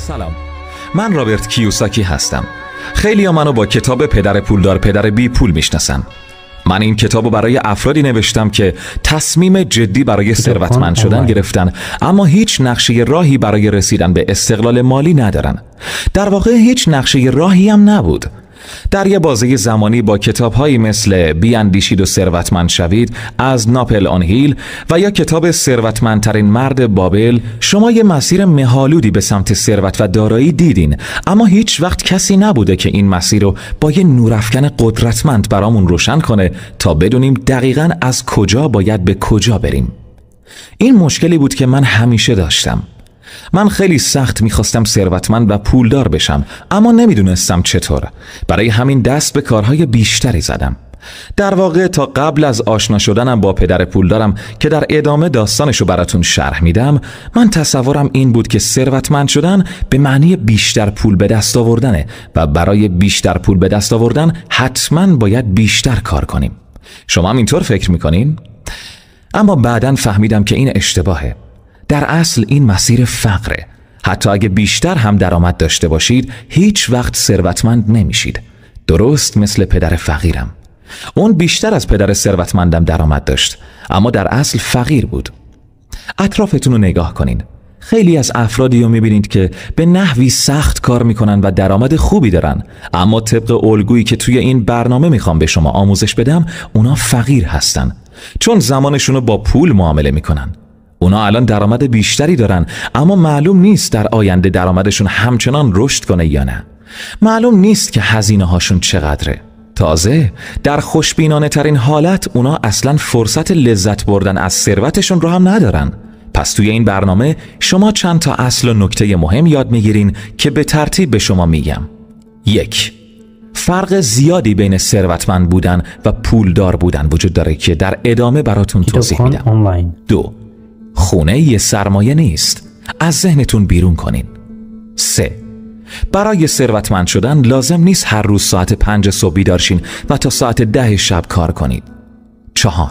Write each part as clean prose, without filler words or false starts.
سلام، من رابرت کیوساکی هستم. خیلی ها منو با کتاب پدر پولدار پدر بی پول میشناسن. من این کتابو برای افرادی نوشتم که تصمیم جدی برای ثروتمند شدن گرفتن، اما هیچ نقشه راهی برای رسیدن به استقلال مالی ندارن. در واقع هیچ نقشه راهی هم نبود. در یه بازه زمانی با کتاب‌هایی مثل بیاندیشید و ثروتمند شوید از ناپل آن هیل و یا کتاب ثروتمندترین مرد بابل، شما یه مسیر مه‌آلودی به سمت ثروت و دارایی دیدین، اما هیچ وقت کسی نبوده که این مسیر رو با یه نورافکن قدرتمند برامون روشن کنه تا بدونیم دقیقاً از کجا باید به کجا بریم. این مشکلی بود که من همیشه داشتم. من خیلی سخت میخواستم ثروتمند و پولدار بشم، اما نمیدونستم چطور. برای همین دست به کارهای بیشتری زدم. در واقع تا قبل از آشنا شدنم با پدر پولدارم که در ادامه داستانشو براتون شرح میدم، من تصورم این بود که ثروتمند شدن به معنی بیشتر پول به دست آوردنه و برای بیشتر پول به دست آوردن حتما باید بیشتر کار کنیم. شما هم اینطور فکر میکنین؟ اما بعداً فهمیدم که این اشتباهه. در اصل این مسیر فقره. حتی اگه بیشتر هم درآمد داشته باشید هیچ وقت ثروتمند نمیشید. درست مثل پدر فقیرم. اون بیشتر از پدر ثروتمندم درآمد داشت، اما در اصل فقیر بود. اطرافتون رو نگاه کنین. خیلی از افرادی رو میبینید که به نحوی سخت کار میکنن و درآمد خوبی دارن، اما طبق الگویی که توی این برنامه میخوام به شما آموزش بدم، اونا فقیر هستن، چون زمانشون رو با پول معامله میکنن. اونا الان درآمد بیشتری دارن، اما معلوم نیست در آینده درآمدشون همچنان رشد کنه یا نه. معلوم نیست که هزینه هاشون چقدره. تازه در خوشبینانه ترین حالت اونا اصلا فرصت لذت بردن از ثروتشون رو هم ندارن. پس توی این برنامه شما چند تا اصل و نکته مهم یاد میگیرین که به ترتیب به شما میگم. 1. فرق زیادی بین ثروتمند بودن و پولدار بودن وجود داره که در ادامه براتون توضیح میدم. 2. خونه یه سرمایه نیست. از ذهنتون بیرون کنین. 3. برای ثروتمند شدن لازم نیست هر روز ساعت 5 صبح بیدار شین و تا ساعت 10 شب کار کنید. 4.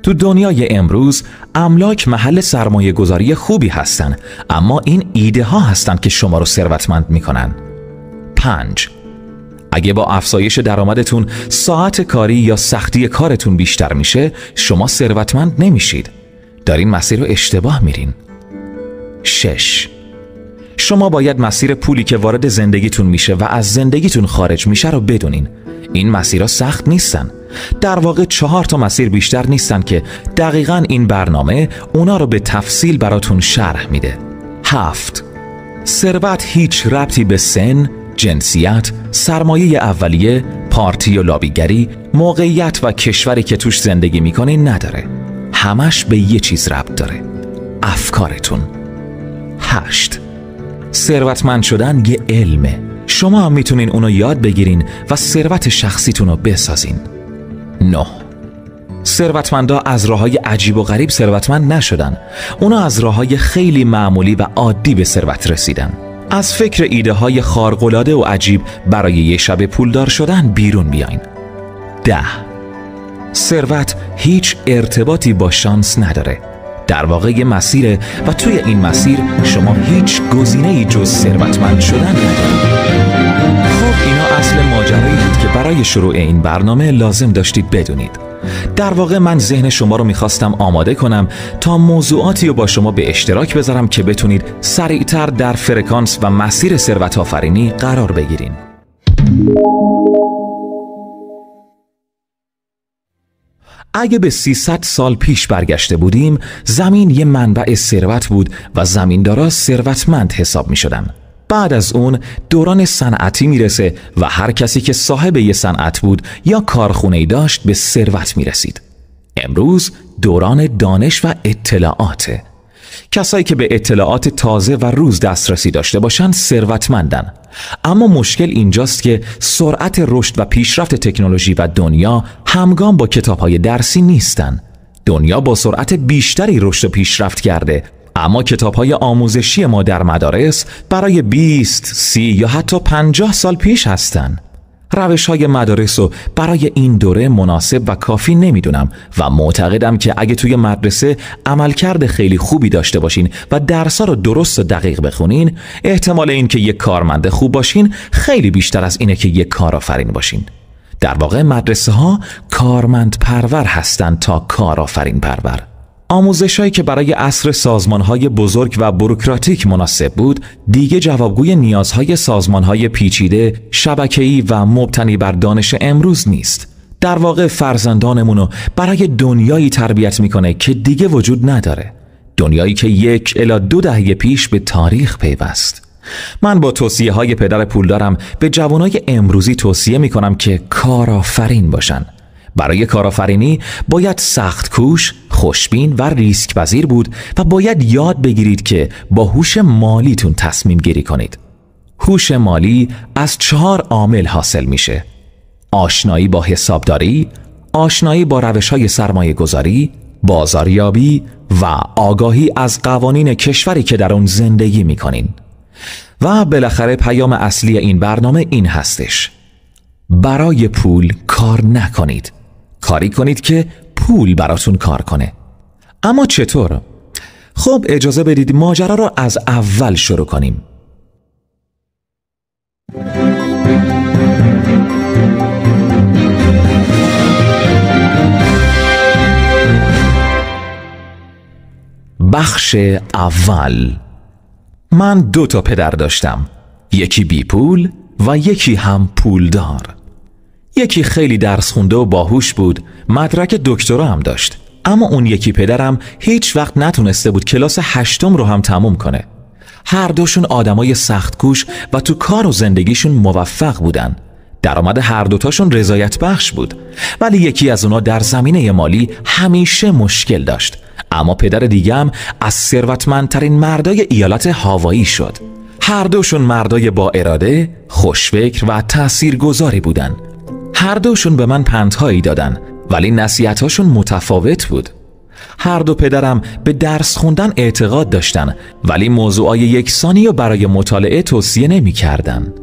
تو دنیای امروز املاک محل سرمایه گذاری خوبی هستن، اما این ایده ها هستن که شما رو ثروتمند میکنن. 5. اگه با افزایش درآمدتون ساعت کاری یا سختی کارتون بیشتر میشه، شما ثروتمند نمیشید. دارین مسیر رو اشتباه میرین. 6. شما باید مسیر پولی که وارد زندگیتون میشه و از زندگیتون خارج میشه رو بدونین. این مسیرها سخت نیستن. در واقع 4 تا مسیر بیشتر نیستن که دقیقاً این برنامه اونا رو به تفصیل براتون شرح میده. 7. ثروت هیچ ربطی به سن، جنسیت، سرمایه اولیه، پارتی و لابیگری، موقعیت و کشوری که توش زندگی میکنین نداره. همش به یه چیز ربط داره: افکارتون. 8. ثروتمند شدن یه علمه. شما هم میتونین اونو یاد بگیرین و ثروت شخصیتون رو بسازین. 9. ثروتمندا از راههای عجیب و غریب ثروتمند نشدن. اونا از راههای خیلی معمولی و عادی به ثروت رسیدن. از فکر ایده های خارق‌العاده و عجیب برای یه شب پولدار شدن بیرون بیاین. 10. ثروت هیچ ارتباطی با شانس نداره. در واقع یه مسیره و توی این مسیر شما هیچ گزینه‌ای جز ثروتمند شدن ندارید. خب اینا اصل ماجرایی بود که برای شروع این برنامه لازم داشتید بدونید. در واقع من ذهن شما رو میخواستم آماده کنم تا موضوعاتی رو با شما به اشتراک بذارم که بتونید سریعتر در فرکانس و مسیر ثروت آفرینی قرار بگیرین. اگه به 300 سال پیش برگشته بودیم، زمین یه منبع ثروت بود و زمیندارا ثروتمند حساب می شدن. بعد از اون دوران صنعتی میرسه و هر کسی که صاحب یه صنعت بود یا کارخونه‌ای داشت به ثروت میرسید. امروز دوران دانش و اطلاعاته. کسایی که به اطلاعات تازه و روز دسترسی داشته باشن ثروتمندن. اما مشکل اینجاست که سرعت رشد و پیشرفت تکنولوژی و دنیا همگام با کتاب‌های درسی نیستن. دنیا با سرعت بیشتری رشد و پیشرفت کرده، اما کتاب‌های آموزشی ما در مدارس برای 20، 30 یا حتی 50 سال پیش هستن. روش‌های مدارس رو برای این دوره مناسب و کافی نمیدونم و معتقدم که اگه توی مدرسه عملکرد خیلی خوبی داشته باشین و درس‌ها رو درست و دقیق بخونین، احتمال این که یک کارمند خوب باشین خیلی بیشتر از اینه که یک کارآفرین باشین. در واقع مدرسه ها کارمند پرور هستند تا کارآفرین پرور. آموزش‌هایی که برای عصر سازمان‌های بزرگ و بوروکراتیک مناسب بود، دیگه جوابگوی نیازهای سازمان‌های پیچیده، شبکه‌ای و مبتنی بر دانش امروز نیست. در واقع فرزندانمونو برای دنیایی تربیت میکنه که دیگه وجود نداره. دنیایی که 1 الی 2 دهه پیش به تاریخ پیوست. من با توصیه‌های پدر پولدارم به جوانای امروزی توصیه میکنم که کارآفرین باشن. برای کارآفرینی باید سخت کوش، خوشبین و ریسک پذیر بود و باید یاد بگیرید که با هوش مالیتون تصمیم گیری کنید. هوش مالی از 4 عامل حاصل میشه: آشنایی با حسابداری، آشنایی با روش‌های سرمایه گذاری، بازاریابی و آگاهی از قوانین کشوری که در اون زندگی میکنین. و بالاخره پیام اصلی این برنامه این هستش: برای پول کار نکنید، کاری کنید که پول براتون کار کنه. اما چطور؟ خب اجازه بدید ماجرا رو از اول شروع کنیم. بخش اول. من 2 تا پدر داشتم، یکی بی پول و یکی هم پولدار. یکی خیلی درس خونده و باهوش بود، مدرک دکترا هم داشت، اما اون یکی پدرم هیچ وقت نتونسته بود کلاس 8 رو هم تموم کنه. هر دوشون آدمای سخت کوش و تو کار و زندگیشون موفق بودن. درآمد هر دوتاشون رضایت بخش بود، ولی یکی از اونا در زمینه مالی همیشه مشکل داشت. اما پدر دیگم از ثروتمندترین مردای ایالت هاوایی شد. هر دوشون مردای با اراده، خوشفکر و تاثیرگذاری بودن. هر دوشون به من پندهایی دادن، ولی نصیحتاشون متفاوت بود. هر دو پدرم به درس خوندن اعتقاد داشتن، ولی موضوعای یکسانی رو برای مطالعه توصیه نمی کردن.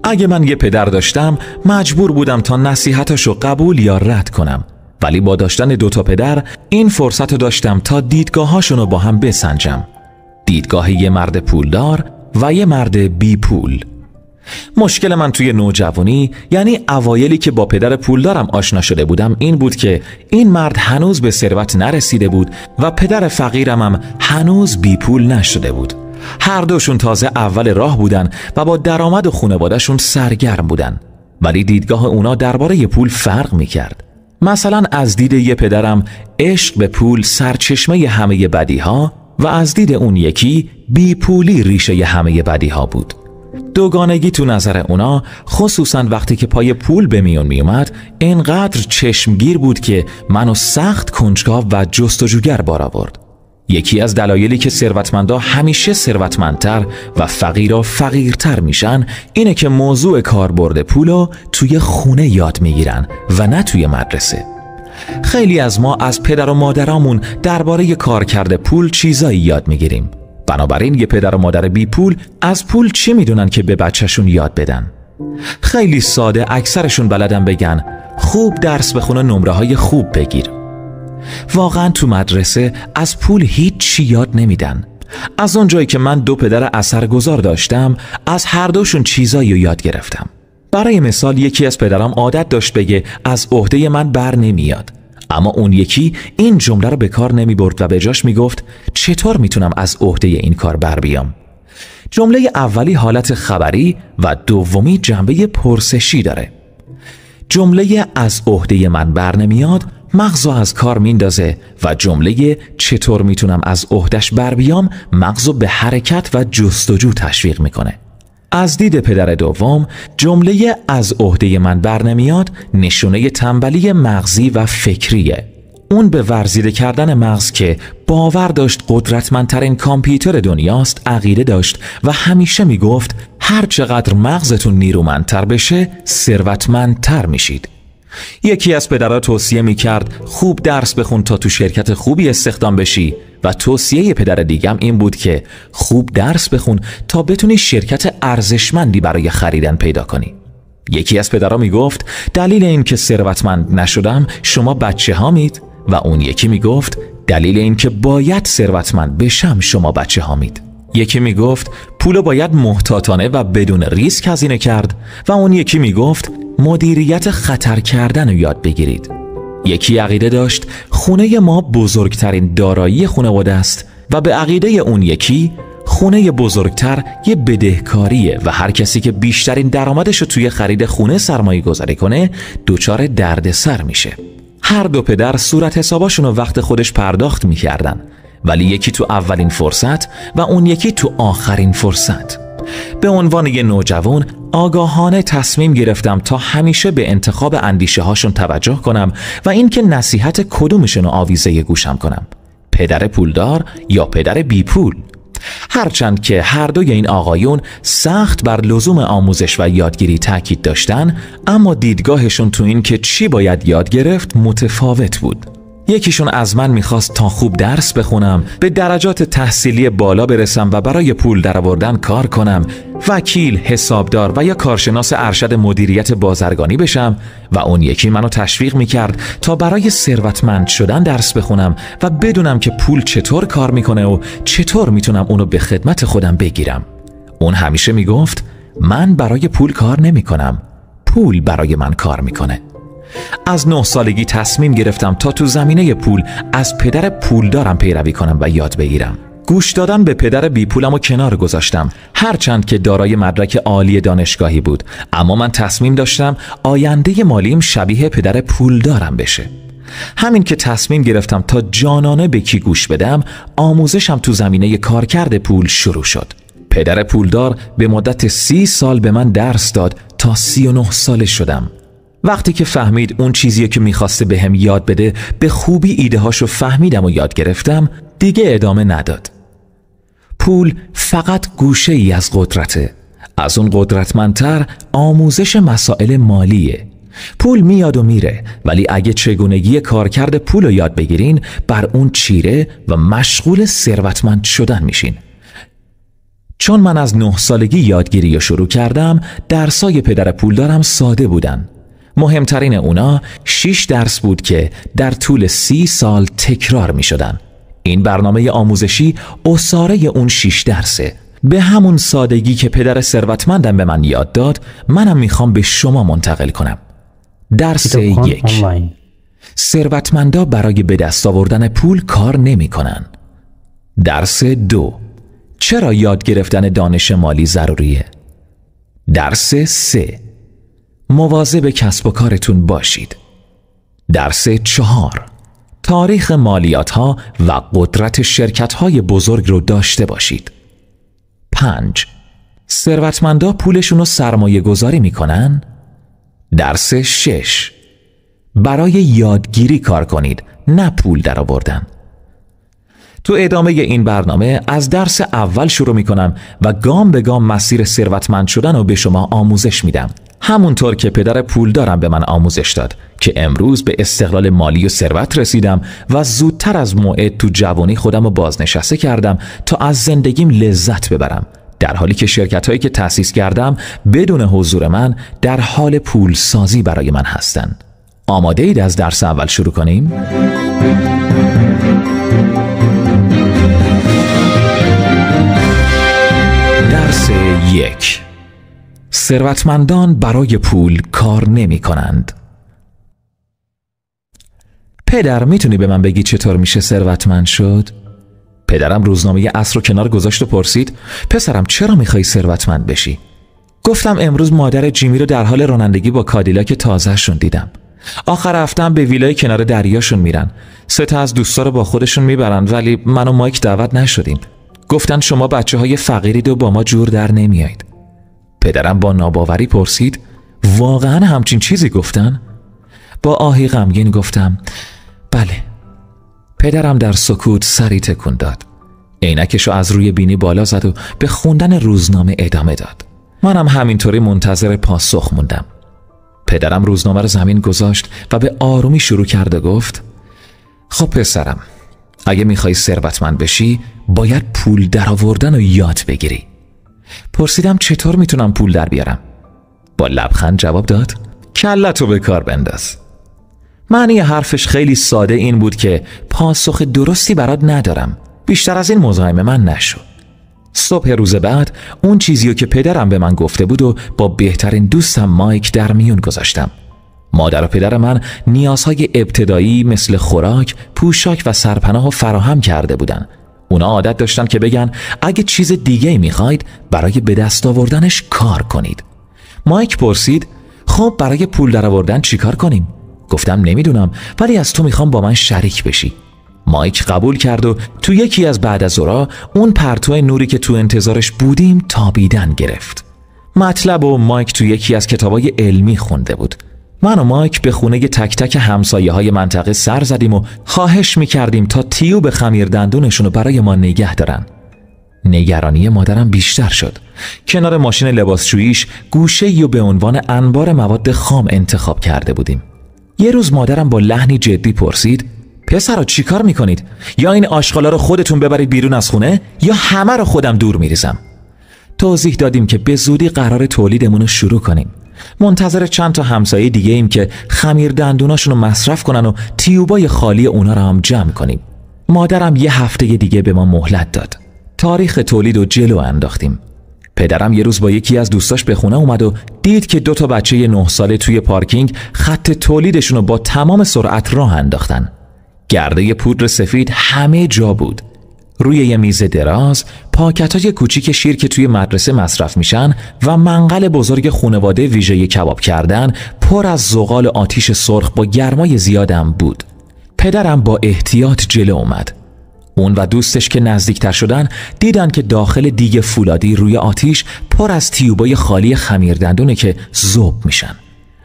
اگه من یه پدر داشتم، مجبور بودم تا نصیحتاشو قبول یا رد کنم، ولی با داشتن 2 تا پدر این فرصت رو داشتم تا دیدگاهاشونو با هم بسنجم. دیدگاه یه مرد پولدار و یه مرد بی پول. مشکل من توی نوجوانی، یعنی اوایلی که با پدر پولدارم آشنا شده بودم، این بود که این مرد هنوز به ثروت نرسیده بود و پدر فقیرم هم هنوز بی پول نشده بود. هر دوشون تازه اول راه بودن و با درآمد و خانواده‌شون سرگرم بودن، ولی دیدگاه اونا درباره پول فرق می‌کرد. مثلا از دید یه پدرم عشق به پول سرچشمه همه بدیها و از دید اون یکی بی پولی ریشه همه بدیها بود. دوگانگی تو نظر اونا، خصوصا وقتی که پای پول به میون می اومد، اینقدر چشمگیر بود که منو سخت کنجکاو و جستجوگر بار آورد. یکی از دلایلی که ثروتمندا همیشه ثروتمندتر و فقیرا فقیرتر میشن اینه که موضوع کاربرد پولو توی خونه یاد میگیرن و نه توی مدرسه. خیلی از ما از پدر و مادرامون درباره کارکرد پول چیزایی یاد میگیریم. بنابراین یه پدر و مادر بی پول از پول چی میدونن که به بچهشون یاد بدن؟ خیلی ساده اکثرشون بلدن بگن خوب درس بخونه، نمره‌های خوب بگیر. واقعا تو مدرسه از پول هیچ چی یاد نمیدن. از اون جایی که من 2 پدر اثرگذار داشتم، از هر دوشون چیزایی رو یاد گرفتم. برای مثال یکی از پدرام عادت داشت بگه از عهده من بر نمیاد، اما اون یکی این جمله رو به کار نمی برد و به جاش می گفت چطور میتونم از عهده این کار بر بیام؟ جمله اولی حالت خبری و دومی جنبه پرسشی داره. جمله از عهده من بر نمیاد مغزو از کار میندازه و جمله چطور میتونم از عهده‌اش بر بیام مغزو به حرکت و جستجو تشویق میکنه. از دید پدر دوم، جمله از عهده من بر نمیاد نشونه تنبلی مغزی و فکریه. اون به ورزیده کردن مغز که باور داشت قدرتمندترین کامپیوتر دنیاست عقیده داشت و همیشه میگفت هر چقدر مغزتون نیرومندتر بشه ثروتمندتر میشید. یکی از پدرها توصیه میکرد خوب درس بخون تا تو شرکت خوبی استخدام بشی و توصیه پدر دیگم این بود که خوب درس بخون تا بتونی شرکت ارزشمندی برای خریدن پیدا کنی. یکی از پدرها میگفت دلیل این که ثروتمند نشدم شما بچه هامید و اون یکی میگفت دلیل این که باید ثروتمند بشم شما بچه هامید. یکی میگفت پولو باید محتاطانه و بدون ریسک هزینه کرد و اون یکی میگفت مدیریت خطر کردن رو یاد بگیرید. یکی عقیده داشت خونه ما بزرگترین دارایی خانواده است و به عقیده اون یکی خونه بزرگتر یه بدهکاریه و هر کسی که بیشترین درآمدش رو توی خرید خونه سرمایه گذاری کنه دچار دردسر میشه. هر دو پدر صورت حساباشون رو وقت خودش پرداخت میکردن، ولی یکی تو اولین فرصت و اون یکی تو آخرین فرصت. به عنوان یه نوجوان آگاهانه تصمیم گرفتم تا همیشه به انتخاب اندیشه هاشون توجه کنم و اینکه نصیحت کدومشون رو آویزه گوشم کنم، پدر پولدار یا پدر بی پول. هرچند که هر دوی این آقایون سخت بر لزوم آموزش و یادگیری تاکید داشتن، اما دیدگاهشون تو این که چی باید یاد گرفت متفاوت بود. یکیشون از من میخواست تا خوب درس بخونم، به درجات تحصیلی بالا برسم و برای پول درآوردن کار کنم، وکیل، حسابدار و یا کارشناس ارشد مدیریت بازرگانی بشم و اون یکی منو تشویق میکرد تا برای ثروتمند شدن درس بخونم و بدونم که پول چطور کار میکنه و چطور میتونم اونو به خدمت خودم بگیرم. اون همیشه میگفت من برای پول کار نمیکنم، پول برای من کار میکنه. از 9 سالگی تصمیم گرفتم تا تو زمینه پول از پدر پولدارم پیروی کنم و یاد بگیرم. گوش دادن به پدر بی پولم و کنار گذاشتم. هرچند که دارای مدرک عالی دانشگاهی بود، اما من تصمیم داشتم آینده مالیم شبیه پدر پولدارم بشه. همین که تصمیم گرفتم تا جانانه به کی گوش بدم، آموزشم تو زمینه کارکرد پول شروع شد. پدر پولدار به مدت 30 سال به من درس داد تا 39 ساله شدم. وقتی که فهمید اون چیزیه که میخواسته بهم یاد بده به خوبی ایده هاشو فهمیدم و یاد گرفتم، دیگه ادامه نداد. پول فقط گوشه ای از قدرته. از اون قدرتمندتر آموزش مسائل مالیه. پول میاد و میره، ولی اگه چگونگی کارکرد پول رو یاد بگیرین، بر اون چیره و مشغول ثروتمند شدن میشین. چون من از 9 سالگی یادگیری رو شروع کردم، درسای پدر پولدارم ساده بودن. مهمترین اونا 6 درس بود که در طول 30 سال تکرار می شدن. این برنامه آموزشی اساره اون 6 درسه. به همون سادگی که پدر ثروتمندم به من یاد داد، منم میخوام به شما منتقل کنم. درس 1: ثروتمندا برای به دست آوردن پول کار نمی کنن. درس 2: چرا یاد گرفتن دانش مالی ضروریه؟ درس 3: مواظب کسب و کارتون باشید. درس 4: تاریخ مالیات ها و قدرت شرکت های بزرگ رو داشته باشید. 5: ثروتمندا پولشون رو سرمایه گذاری میکنن. درس 6: برای یادگیری کار کنید، نه پول درآوردن. تو ادامه این برنامه از درس اول شروع میکنم و گام به گام مسیر ثروتمند شدن رو به شما آموزش میدم. همونطور که پدر پولدارم به من آموزش داد که امروز به استقلال مالی و ثروت رسیدم و زودتر از موعد تو جوانی خودم رو بازنشسته کردم تا از زندگیم لذت ببرم، در حالی که شرکت‌هایی که تأسیس کردم بدون حضور من در حال پول سازی برای من هستن. آماده اید از درس اول شروع کنیم؟ درس 1: ثروتمندان برای پول کار نمی کنند. پدر، میتونی به من بگی چطور میشه ثروتمند شد؟ پدرم روزنامه عصر رو کنار گذاشت و پرسید پسرم چرا میخوای ثروتمند بشی؟ گفتم امروز مادر جیمی رو در حال رانندگی با کادیلاک تازه‌شون دیدم. آخر هفته‌ام به ویلای کنار دریاشون میرن. 3 تا از دوستا رو با خودشون میبرن، ولی من و مایک دعوت نشدیم. گفتن شما بچه‌های فقیرید و با ما جور در نمیایید. پدرم با ناباوری پرسید واقعا همچین چیزی گفتن؟ با آهی غمگین گفتم بله. پدرم در سکوت سری تکون داد. عینکشو از روی بینی بالا زد و به خوندن روزنامه ادامه داد. منم همینطوری منتظر پاسخ موندم. پدرم روزنامه رو زمین گذاشت و به آرومی شروع کرد و گفت خب پسرم، اگه میخوای ثروتمند بشی باید پول درآوردن و یاد بگیری. پرسیدم چطور میتونم پول در بیارم؟ با لبخند جواب داد کلتو به کار بنداز. معنی حرفش خیلی ساده این بود که پاسخ درستی برات ندارم. بیشتر از این مزاحم من نشو. صبح روز بعد اون چیزیو که پدرم به من گفته بود و با بهترین دوستم مایک در میون گذاشتم. مادر و پدر من نیازهای ابتدایی مثل خوراک، پوشاک و سرپناه رو فراهم کرده بودن. اونا عادت داشتن که بگن اگه چیز دیگه میخواید برای به دست آوردنش کار کنید. مایک پرسید خب برای پول در آوردن چی کار کنیم؟ گفتم نمیدونم ولی از تو میخوام با من شریک بشی. مایک قبول کرد و تو یکی از بعد از ظهرها اون پرتو نوری که تو انتظارش بودیم تابیدن گرفت. مطلب و مایک تو یکی از کتابای علمی خونده بود. من و مایک به خونه تک تک همسایه های منطقه سر زدیم و خواهش میکردیم تا تیوب خمیر دندونشون رو برای ما نگه دارن. نگرانی مادرم بیشتر شد. کنار ماشین لباسشوییش گوشه‌ای رو به عنوان انبار مواد خام انتخاب کرده بودیم. یه روز مادرم با لحنی جدی پرسید پسرا چی کار میکنید؟ یا این آشغالا رو خودتون ببرید بیرون از خونه یا همه رو خودم دور میریزم. توضیح دادیم که به زودی قرار تولیدمون رو شروع کنیم. منتظر چند تا همسایه دیگه ایم که خمیر دندوناشون رو مصرف کنن و تیوبای خالی اونا رو هم جمع کنیم. مادرم یه هفته دیگه به ما مهلت داد. تاریخ تولید رو جلو انداختیم. پدرم یه روز با یکی از دوستاش به خونه اومد و دید که 2 تا بچه 9 ساله توی پارکینگ خط تولیدشون رو با تمام سرعت راه انداختن. گرده پودر سفید همه جا بود. روی یه میز دراز پاکت‌های کوچیک شیر که توی مدرسه مصرف میشن و منقل بزرگ خانواده ویژه کباب کردن پر از زغال آتیش سرخ با گرمای زیادم بود. پدرم با احتیاط جلو اومد. اون و دوستش که نزدیکتر شدن دیدن که داخل دیگ فولادی روی آتیش پر از تیوبای خالی خمیردندونه که ذوب میشن.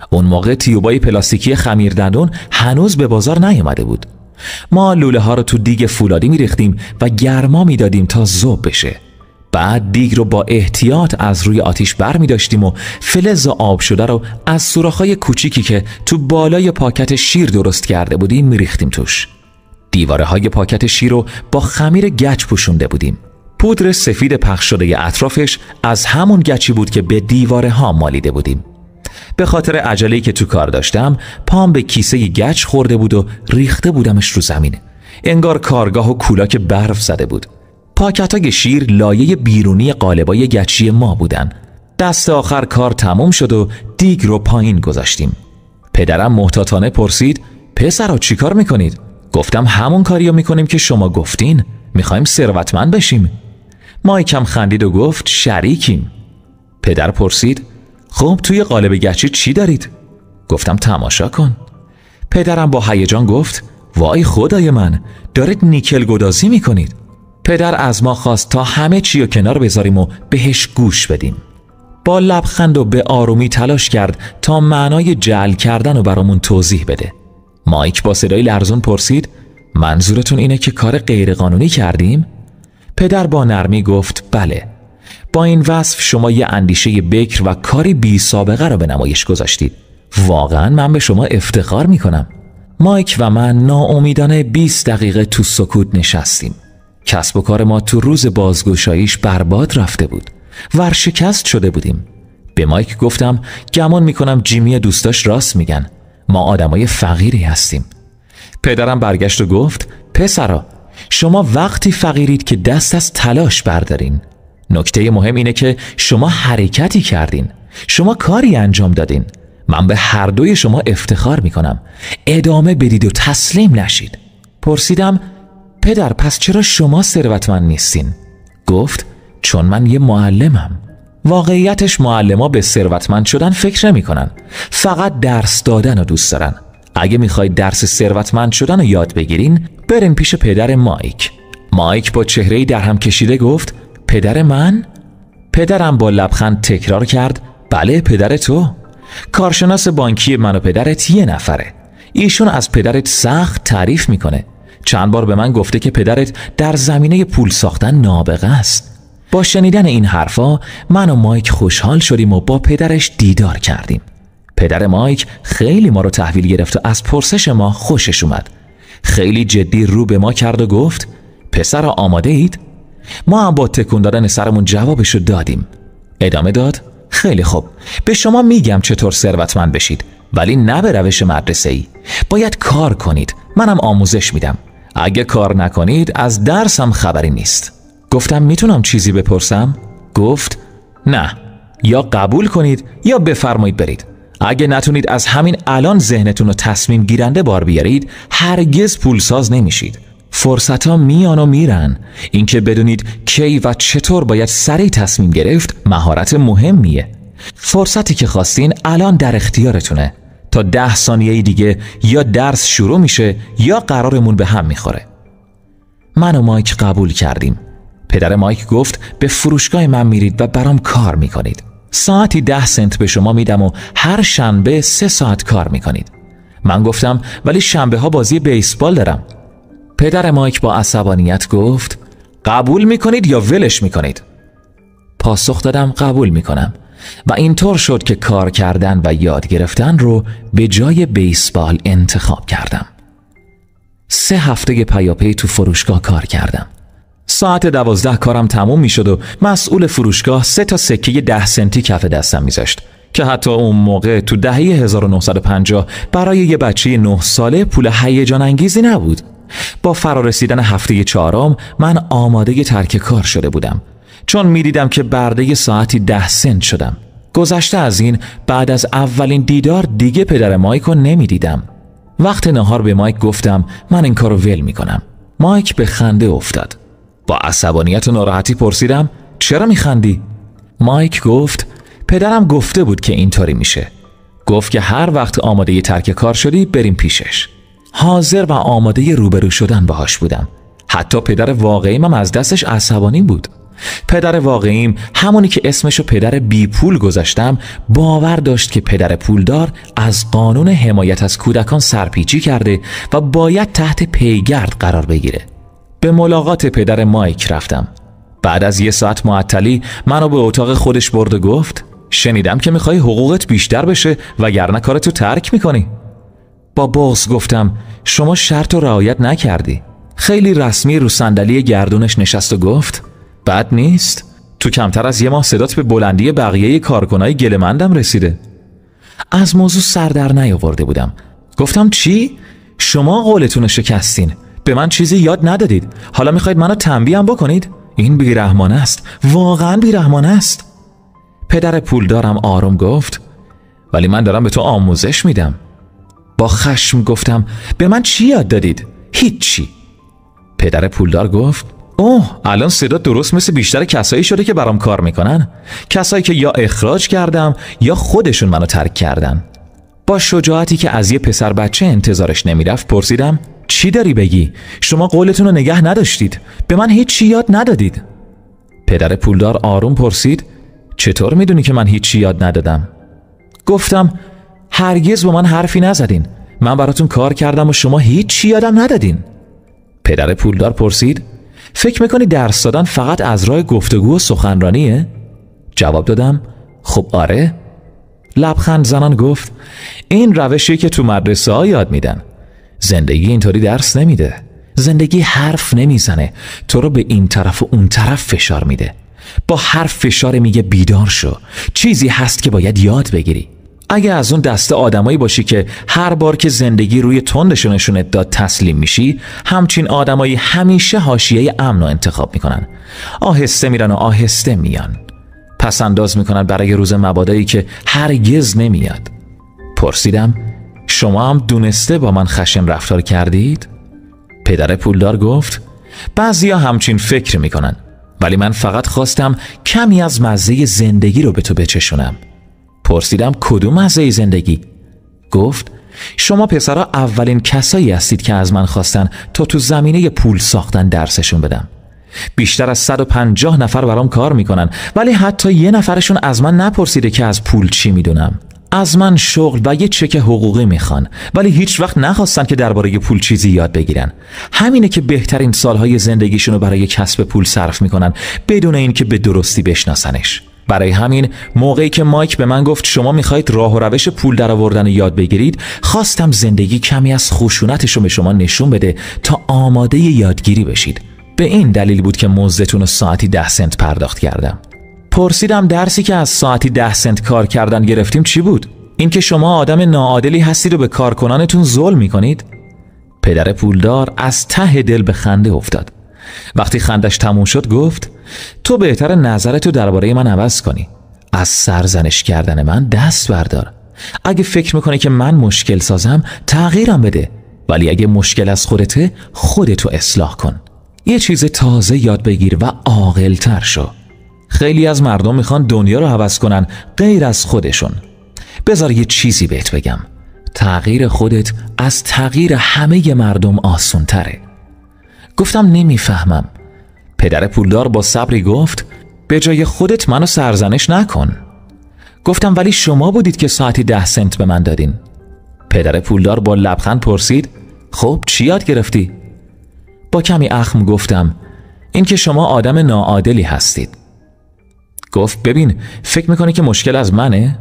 اون موقع تیوبای پلاستیکی خمیردندون هنوز به بازار نیامده بود. ما لوله ها رو تو دیگ فولادی میریختیم و گرما میدادیم تا ذوب بشه. بعد دیگ رو با احتیاط از روی آتیش بر می داشتیم و فلز آب شده رو از سوراخ‌های کوچیکی که تو بالای پاکت شیر درست کرده بودیم میریختیم توش. دیواره های پاکت شیر رو با خمیر گچ پوشونده بودیم. پودر سفید پخش شده اطرافش از همون گچی بود که به دیواره ها مالیده بودیم. به خاطر عجله‌ای که تو کار داشتم پام به کیسه گچ خورده بود و ریخته بودمش رو زمین. انگار کارگاه و کولاک برف زده بود. پاکت‌های شیر لایه بیرونی قالبای گچی ما بودن. دست آخر کار تموم شد و دیگ رو پایین گذاشتیم. پدرم محتاطانه پرسید پسرا چی کار میکنید؟ گفتم همون کاریو میکنیم که شما گفتین. میخوایم ثروتمند بشیم. مایکم خندید و گفت شریکیم. پدر پرسید خب توی قالب گچی چی دارید؟ گفتم تماشا کن. پدرم با هیجان گفت وای خدای من، دارید نیکل گدازی میکنید. پدر از ما خواست تا همه چی رو کنار بذاریم و بهش گوش بدیم. با لبخند و به آرومی تلاش کرد تا معنای جعل کردن رو برامون توضیح بده. مایک با صدای لرزون پرسید منظورتون اینه که کار غیرقانونی کردیم؟ پدر با نرمی گفت بله. با این وصف شما یه اندیشه بکر و کاری بی سابقه رو به نمایش گذاشتید. واقعا من به شما افتخار میکنم. مایک و من ناامیدانه 20 دقیقه تو سکوت نشستیم. کسب و کار ما تو روز بازگشاییش برباد رفته بود. ورشکست شده بودیم. به مایک گفتم گمان میکنم جیمی دوستاش راست میگن. ما آدمای فقیری هستیم. پدرم برگشت و گفت پسرا شما وقتی فقیرید که دست از تلاش بردارین. نکته مهم اینه که شما حرکتی کردین. شما کاری انجام دادین. من به هر دوی شما افتخار میکنم. ادامه بدید و تسلیم نشید. پرسیدم پدر پس چرا شما ثروتمند نیستین؟ گفت چون من یه معلمم. واقعیتش معلما به ثروتمند شدن فکر نمی کنن. فقط درس دادن رو دوست دارن. اگه میخواید درس ثروتمند شدن رو یاد بگیرین برین پیش پدر مایک. مایک با چهره‌ای در هم کشیده گفت پدر من؟ پدرم با لبخند تکرار کرد بله پدر تو. کارشناس بانکی من و پدرت یه نفره. ایشون از پدرت سخت تعریف میکنه. چند بار به من گفته که پدرت در زمینه پول ساختن نابغه است. با شنیدن این حرفا من و مایک خوشحال شدیم و با پدرش دیدار کردیم. پدر مایک خیلی ما رو تحویل گرفت و از پرسش ما خوشش اومد. خیلی جدی رو به ما کرد و گفت پسرا آماده اید؟ ما هم با تکون دادن سرمون جوابشو دادیم. ادامه داد خیلی خوب، به شما میگم چطور ثروتمند بشید، ولی نه به روش مدرسه‌ای. باید کار کنید. منم آموزش میدم. اگه کار نکنید از درسم خبری نیست. گفتم میتونم چیزی بپرسم؟ گفت نه، یا قبول کنید یا بفرمایید برید. اگه نتونید از همین الان ذهنتون رو تصمیم گیرنده بار بیارید، هرگز پولساز نمیشید. فرصت ها میان و میرن. اینکه بدونید کی و چطور باید سریع تصمیم گرفت مهارت مهمیه. فرصتی که خواستین الان در اختیارتونه. تا 10 ثانیه دیگه یا درس شروع میشه یا قرارمون به هم میخوره. من و مایک قبول کردیم. پدر مایک گفت به فروشگاه من میرید و برام کار میکنید. ساعتی 10 سنت به شما میدم و هر شنبه 3 ساعت کار میکنید. من گفتم ولی شنبه ها بازی بیسبال دارم. پدر مایک با عصبانیت گفت قبول میکنید یا ولش میکنید؟ پاسخ دادم قبول میکنم و اینطور شد که کار کردن و یاد گرفتن رو به جای بیسبال انتخاب کردم. 3 هفته پیاپی تو فروشگاه کار کردم. ساعت 12 کارم تموم می شد و مسئول فروشگاه 3 تا سکه 10 سنتی کف دستم می زشت که حتی اون موقع تو دهه 1950 برای یه بچه 9 ساله پول هیجان انگیزی نبود. با فرارسیدن هفته 4 من آماده ترک کار شده بودم، چون می دیدم که برده ساعتی 10 سنت شدم. گذشته از این، بعد از اولین دیدار دیگه پدر مایک رو نمی دیدم. وقت نهار به مایک گفتم من این کارو ول می کنم. مایک به خنده افتاد. با عصبانیت و ناراحتی پرسیدم چرا میخندی؟ مایک گفت پدرم گفته بود که اینطوری میشه. گفت که هر وقت آماده ترک کار شدی بریم پیشش. حاضر و آماده روبرو شدن باهاش بودم. حتی پدر واقعیم هم از دستش عصبانی بود. پدر واقعیم، همونی که اسمشو پدر بی پول گذاشتم، باور داشت که پدر پولدار از قانون حمایت از کودکان سرپیچی کرده و باید تحت پیگرد قرار بگیره. به ملاقات پدر مایک رفتم. بعد از 1 ساعت معطلی منو به اتاق خودش برد و گفت شنیدم که میخوای حقوقت بیشتر بشه وگرنه کارتو ترک میکنی. با بغض گفتم شما شرط رو رعایت نکردی. خیلی رسمی رو صندلی گردونش نشست و گفت بد نیست. تو کمتر از 1 ماه صدات به بلندی بقیه کارکنای گله‌مندم رسیده. از موضوع سر در نیاورده بودم. گفتم چی؟ شما قولتون شکستین. به من چیزی یاد ندادید. حالا میخواید منو تنبیه هم بکنید؟ این بیرحمانه است. واقعا بیرحمانه است. پدر پولدارم آروم گفت ولی من دارم به تو آموزش میدم. با خشم گفتم به من چی یاد دادید؟ هیچی. پدر پولدار گفت اوه، الان صدا درست مثل بیشتر کسایی شده که برام کار میکنن. کسایی که یا اخراج کردم یا خودشون منو ترک کردن. با شجاعتی که از یه پسر بچه انتظارش نمیرفت پرسیدم چی داری بگی؟ شما قولتون رو نگه نداشتید. به من هیچی یاد ندادید. پدر پولدار آروم پرسید چطور میدونی که من هیچی یاد ندادم؟ گفتم هرگز با من حرفی نزدین. من براتون کار کردم و شما هیچی یادم ندادین. پدر پولدار پرسید فکر میکنی درس دادن فقط از راه گفتگو و سخنرانیه؟ جواب دادم خب آره. لبخند زنان گفت این روشی که تو مدرسه ها یاد میدن. زندگی اینطوری درس نمیده. زندگی حرف نمیزنه، تو رو به این طرف و اون طرف فشار میده. با هر فشار میگه بیدار شو، چیزی هست که باید یاد بگیری. اگه از اون دسته آدمایی باشی که هر بار که زندگی روی تندشو نشونت داد تسلیم میشی، همچین آدمایی همیشه حاشیه امن رو انتخاب میکنن. آهسته میرن و آهسته میان. پس انداز میکنن برای روز مبادایی که هرگز نمیاد. پرسیدم شما هم دونسته با من خشن رفتار کردید؟ پدر پولدار گفت بعضیا همچین فکر میکنن، ولی من فقط خواستم کمی از مزه زندگی رو به تو بچشونم. پرسیدم کدوم مزه زندگی؟ گفت شما پسرها اولین کسایی هستید که از من خواستن تا تو زمینه پول ساختن درسشون بدم. بیشتر از 150 نفر برام کار میکنن، ولی حتی 1 نفرشون از من نپرسیده که از پول چی میدونم. از من شغل و یه چک حقوقی میخوان، ولی هیچ وقت نخواستن که درباره پول چیزی یاد بگیرن. همینه که بهترین سالهای زندگیشونو برای کسب پول صرف میکنن بدون این که به درستی بشناسنش. برای همین موقعی که مایک به من گفت شما میخواید راه و روش پول درآوردن یاد بگیرید، خواستم زندگی کمی از خشونتشو به شما نشون بده تا آماده یادگیری بشید. به این دلیل بود که مزدتون رو ساعتی 10 سنت پرداخت کردم. پرسیدم درسی که از ساعتی 10 سنت کار کردن گرفتیم چی بود؟ این که شما آدم ناعادلی هستید و به کارکنانتون ظلم میکنید؟ پدر پولدار از ته دل به خنده افتاد. وقتی خندش تموم شد گفت تو بهتر نظرتو درباره من عوض کنی. از سرزنش کردن من دست بردار. اگه فکر میکنی که من مشکل سازم تغییرم بده، ولی اگه مشکل از خودته خودتو اصلاح کن. یه چیز تازه یاد بگیر و عاقل‌تر شو. خیلی از مردم میخوان دنیا رو عوض کنن غیر از خودشون. بذار یه چیزی بهت بگم، تغییر خودت از تغییر همه مردم آسون تره. گفتم نمیفهمم. پدر پولدار با صبری گفت به جای خودت منو سرزنش نکن. گفتم ولی شما بودید که ساعتی 10 سنت به من دادین. پدر پولدار با لبخند پرسید خب چی یاد گرفتی؟ با کمی اخم گفتم این که شما آدم ناعادلی هستید. گفت ببین فکر میکنی که مشکل از منه؟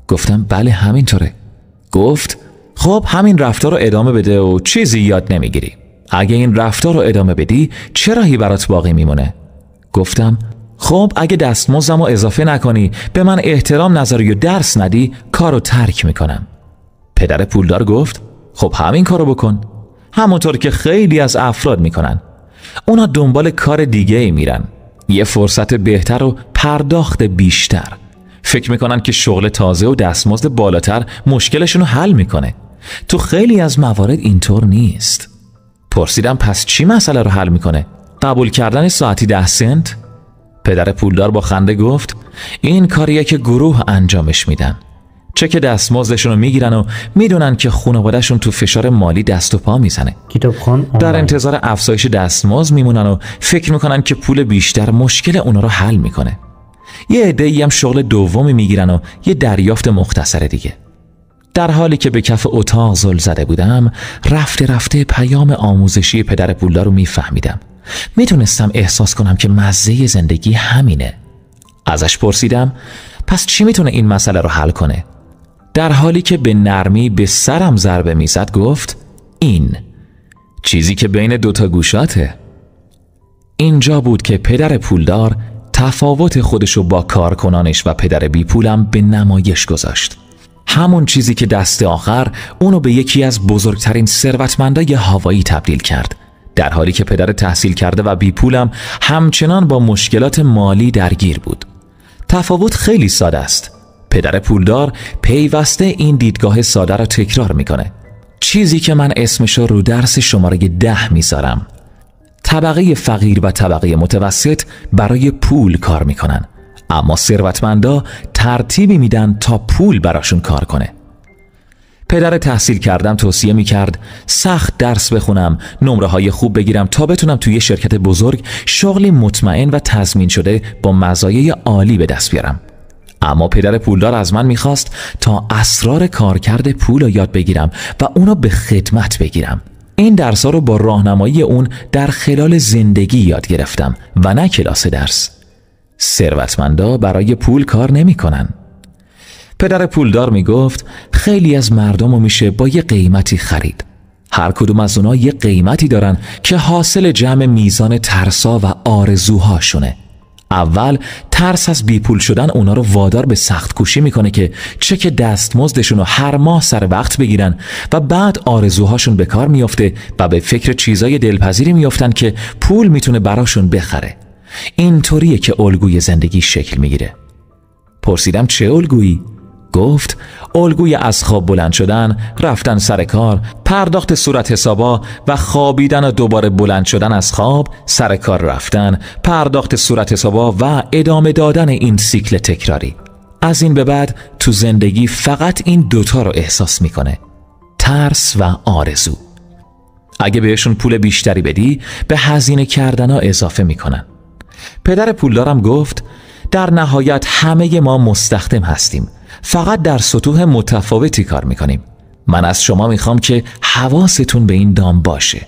گفتم بله همینطوره. گفت خب همین رفتار رو ادامه بده و چیزی یاد نمیگیری. اگه این رفتار رو ادامه بدی چه راهی برات باقی میمونه؟ گفتم خب اگه دستمزدم رو اضافه نکنی، به من احترام نذاری و درس ندی، کارو ترک میکنم. پدر پولدار گفت خب همین کارو بکن. همونطور که خیلی از افراد میکنن. اونا دنبال کار دیگه ای میرن، یه فرصت بهتر و پرداخت بیشتر. فکر میکنن که شغل تازه و دستمزد بالاتر مشکلشون رو حل میکنه. تو خیلی از موارد اینطور نیست. پرسیدم پس چی مسئله رو حل میکنه؟ قبول کردن ساعتی 10 سنت؟ پدر پولدار با خنده گفت این کاریه که گروه انجامش میدن. چک دستمزدشون رو میگیرن و میدونن که خانواده‌شون تو فشار مالی دست و پا میزنه. در انتظار افزایش دستمزد میمونن و فکر میکنن که پول بیشتر مشکل اونا رو حل میکنه. یه عده‌ای هم شغل دومی میگیرن و یه دریافت مختصر دیگه. در حالی که به کف اتاق زل زده بودم، رفته رفته پیام آموزشی پدر پولدار رو میفهمیدم. میتونستم احساس کنم که مزه زندگی همینه. ازش پرسیدم پس چی میتونه این مسئله رو حل کنه؟ در حالی که به نرمی به سرم ضربه میزد گفت این چیزی که بین دوتا گوشاته. اینجا بود که پدر پولدار تفاوت خودشو با کارکنانش و پدر بی پولم به نمایش گذاشت. همون چیزی که دست آخر اونو به یکی از بزرگترین ثروتمندای هاوایی تبدیل کرد، در حالی که پدر تحصیل کرده و بی پولم همچنان با مشکلات مالی درگیر بود. تفاوت خیلی ساده است. پدر پولدار پیوسته این دیدگاه ساده را تکرار میکنه. چیزی که من اسمشو رو درس شماره 10 میذارم. طبقه فقیر و طبقه متوسط برای پول کار میکنن، اما ثروتمندا ترتیبی میدن تا پول براشون کار کنه. پدر تحصیل کردم توصیه میکرد سخت درس بخونم، نمره های خوب بگیرم تا بتونم توی شرکت بزرگ شغلی مطمئن و تضمین شده با مزایای عالی به دست بیارم. اما پدر پولدار از من میخواست تا اسرار کارکرد پول رو یاد بگیرم و اونو به خدمت بگیرم. این درس‌ها رو با راهنمایی اون در خلال زندگی یاد گرفتم و نه کلاس درس. ثروتمندا برای پول کار نمی‌کنن. پدر پولدار میگفت خیلی از مردم رو میشه با یه قیمتی خرید. هر کدوم از اونا یه قیمتی دارن که حاصل جمع میزان ترسا و آرزوهاشونه. اول ترس از بیپول شدن اونا رو وادار به سخت کوشی میکنه که چک دستمزدشون رو هر ماه سر وقت بگیرن و بعد آرزوهاشون به کار میفته و به فکر چیزای دلپذیری میفتن که پول میتونه براشون بخره. اینطوریه که الگوی زندگی شکل میگیره. پرسیدم چه الگویی؟ گفت الگوی از خواب بلند شدن، رفتن سر کار، پرداخت صورت حسابا و خوابیدن و دوباره بلند شدن از خواب، سر کار رفتن، پرداخت صورت حسابا و ادامه دادن این سیکل تکراری. از این به بعد تو زندگی فقط این دوتا رو احساس میکنه، ترس و آرزو. اگه بهشون پول بیشتری بدی به هزینه کردن ها اضافه میکنن. پدر پولدارم گفت در نهایت همه ما مستخدم هستیم، فقط در سطوح متفاوتی کار میکنیم. من از شما میخوام که حواستون به این دام باشه،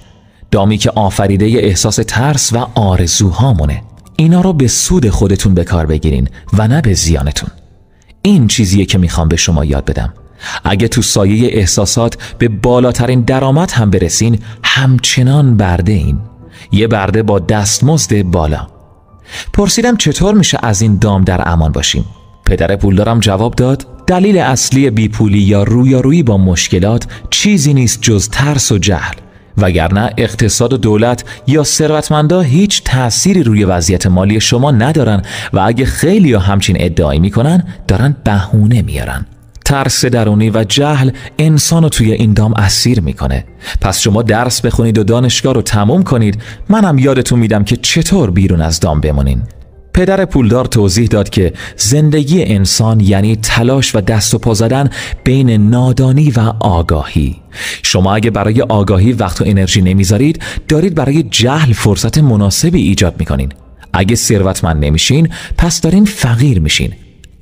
دامی که آفریده احساس ترس و آرزوهامونه. اینا رو به سود خودتون به کار بگیرین و نه به زیانتون. این چیزیه که میخوام به شما یاد بدم. اگه تو سایه احساسات به بالاترین درآمد هم برسین، همچنان برده این، یه برده با دستمزد بالا. پرسیدم چطور میشه از این دام در امان باشیم؟ پدر پولدارم جواب داد دلیل اصلی بیپولی یا رویارویی با مشکلات چیزی نیست جز ترس و جهل، وگرنه اقتصاد و دولت یا ثروتمندا هیچ تأثیری روی وضعیت مالی شما ندارن و اگه خیلی‌ها همچین ادعایی میکنن دارن بهونه میارن. ترس درونی و جهل انسانو توی این دام اسیر میکنه. پس شما درس بخونید و دانشگاه رو تموم کنید، منم یادتون میدم که چطور بیرون از دام بمونین. پدر پولدار توضیح داد که زندگی انسان یعنی تلاش و دست و پا زدن بین نادانی و آگاهی. شما اگه برای آگاهی وقت و انرژی نمیذارید، دارید برای جهل فرصت مناسبی ایجاد میکنین. اگه ثروتمند نمیشین، پس دارین فقیر میشین.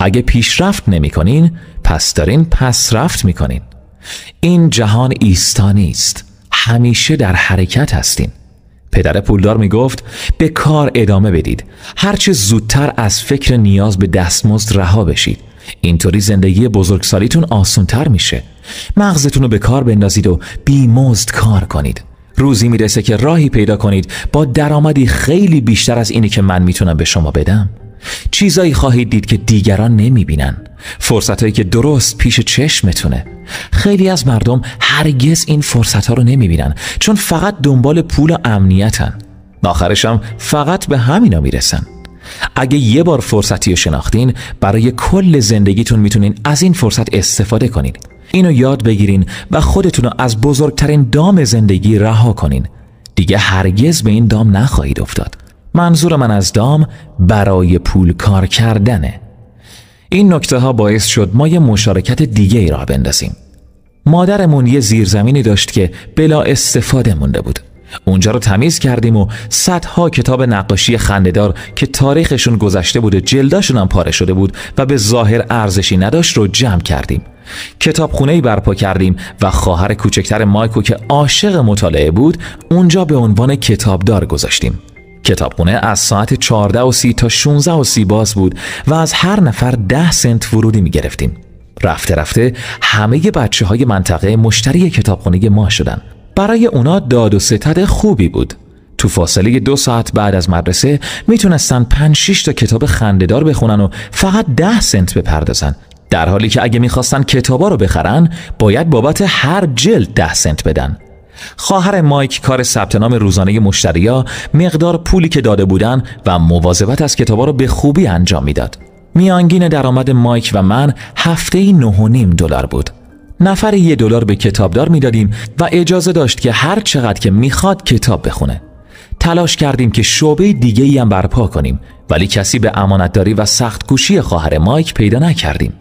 اگه پیشرفت نمیکنین، پس دارین پسرفت میکنین. این جهان ایستانی است، همیشه در حرکت هستین. پدر پولدار می گفت به کار ادامه بدید، هرچه زودتر از فکر نیاز به دستمزد رها بشید. اینطوری زندگی بزرگسالیتون آسان‌تر میشه. مغزتون رو به کار بندازید و بی‌مزد کار کنید. روزی میرسه که راهی پیدا کنید با درآمدی خیلی بیشتر از اینی که من میتونم به شما بدم. چیزایی خواهید دید که دیگران نمیبینن، فرصتایی که درست پیش چشمتونه. خیلی از مردم هرگز این فرصتها رو نمیبینن، چون فقط دنبال پول و امنیتن. آخرش هم فقط به همینا میرسن. اگه یه بار فرصتی رو شناختین، برای کل زندگیتون میتونین از این فرصت استفاده کنین. اینو یاد بگیرین و خودتون رو از بزرگترین دام زندگی رها کنین. دیگه هرگز به این دام نخواهید افتاد. منظور من از دام برای پول کار کردنه. این نکته ها باعث شد ما یه مشارکت دیگه ای راه بندازیم. مادرمون یه زیرزمینی داشت که بلا استفاده مونده بود. اونجا رو تمیز کردیم و صدها کتاب نقاشی خنده‌دار که تاریخشون گذشته بود و جلداشون هم پاره شده بود و به ظاهر ارزشی نداشت رو جمع کردیم. کتابخونه‌ای برپا کردیم و خواهر کوچکتر مایکو که عاشق مطالعه بود اونجا به عنوان کتابدار گذاشتیم. کتابخونه از ساعت 14:30 تا 16:30 باز بود و از هر نفر 10 سنت ورودی می گرفتیم. رفته رفته همه بچه‌های منطقه مشتری کتابخونه ما شدن. برای اونا داد و ستد خوبی بود. تو فاصله 2 ساعت بعد از مدرسه میتونستن 5-6 تا کتاب خنده‌دار بخونن و فقط 10 سنت بپردازن، در حالی که اگه میخواستن کتابا رو بخرن باید بابت هر جلد 10 سنت بدن. خواهر مایک کار ثبت نام روزانه مشتریا، مقدار پولی که داده بودن و مواظبت از کتابا رو به خوبی انجام میداد. میانگین درآمد مایک و من هفته‌ای $9.5 بود. نفری $1 به کتابدار میدادیم و اجازه داشت که هر چقدر که میخواد کتاب بخونه. تلاش کردیم که شعبه دیگه‌ای هم برپا کنیم، ولی کسی به امانتداری و سخت‌کوشی خواهر مایک پیدا نکردیم.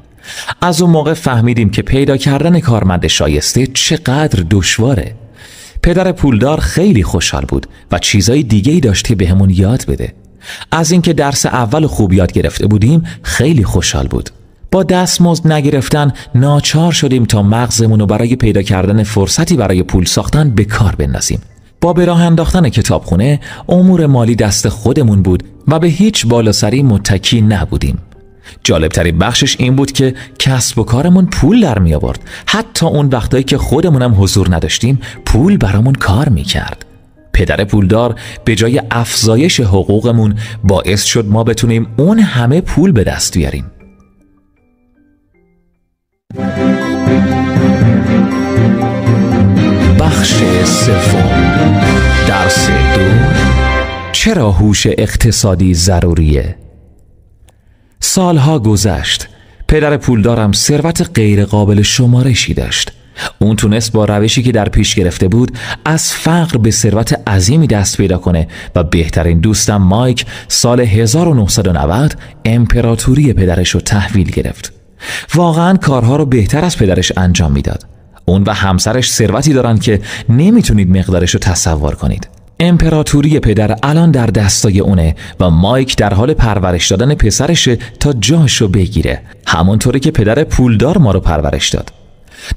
از اون موقع فهمیدیم که پیدا کردن کارمند شایسته چقدر دشواره. پدر پولدار خیلی خوشحال بود و چیزای دیگه‌ای داشت که بهمون یاد بده. از اینکه درس اول خوب یاد گرفته بودیم خیلی خوشحال بود. با دستمزد نگرفتن ناچار شدیم تا مغزمون رو برای پیدا کردن فرصتی برای پول ساختن به کار بندازیم. با به راه انداختن کتابخونه امور مالی دست خودمون بود و به هیچ بالاسری متکی نبودیم. جالبترین بخشش این بود که کسب و کارمون پول در می آورد. حتی اون وقتایی که خودمونم حضور نداشتیم پول برامون کار می کرد. پدر پولدار به جای افزایش حقوقمون باعث شد ما بتونیم اون همه پول به دست بیاریم. بخش سوم، درس 2، چرا هوش اقتصادی ضروریه؟ سالها گذشت. پدر پولدارم ثروت غیر قابل شمارشی داشت. اون تونست با روشی که در پیش گرفته بود از فقر به ثروت عظیمی دست پیدا کنه و بهترین دوستم مایک سال 1990 امپراتوری پدرش رو تحویل گرفت. واقعا کارها رو بهتر از پدرش انجام میداد. اون و همسرش ثروتی دارن که نمیتونید مقدارش رو تصور کنید. امپراتوری پدر الان در دستای اونه و مایک در حال پرورش دادن پسرشه تا جاشو بگیره، همونطوری که پدر پولدار ما رو پرورش داد.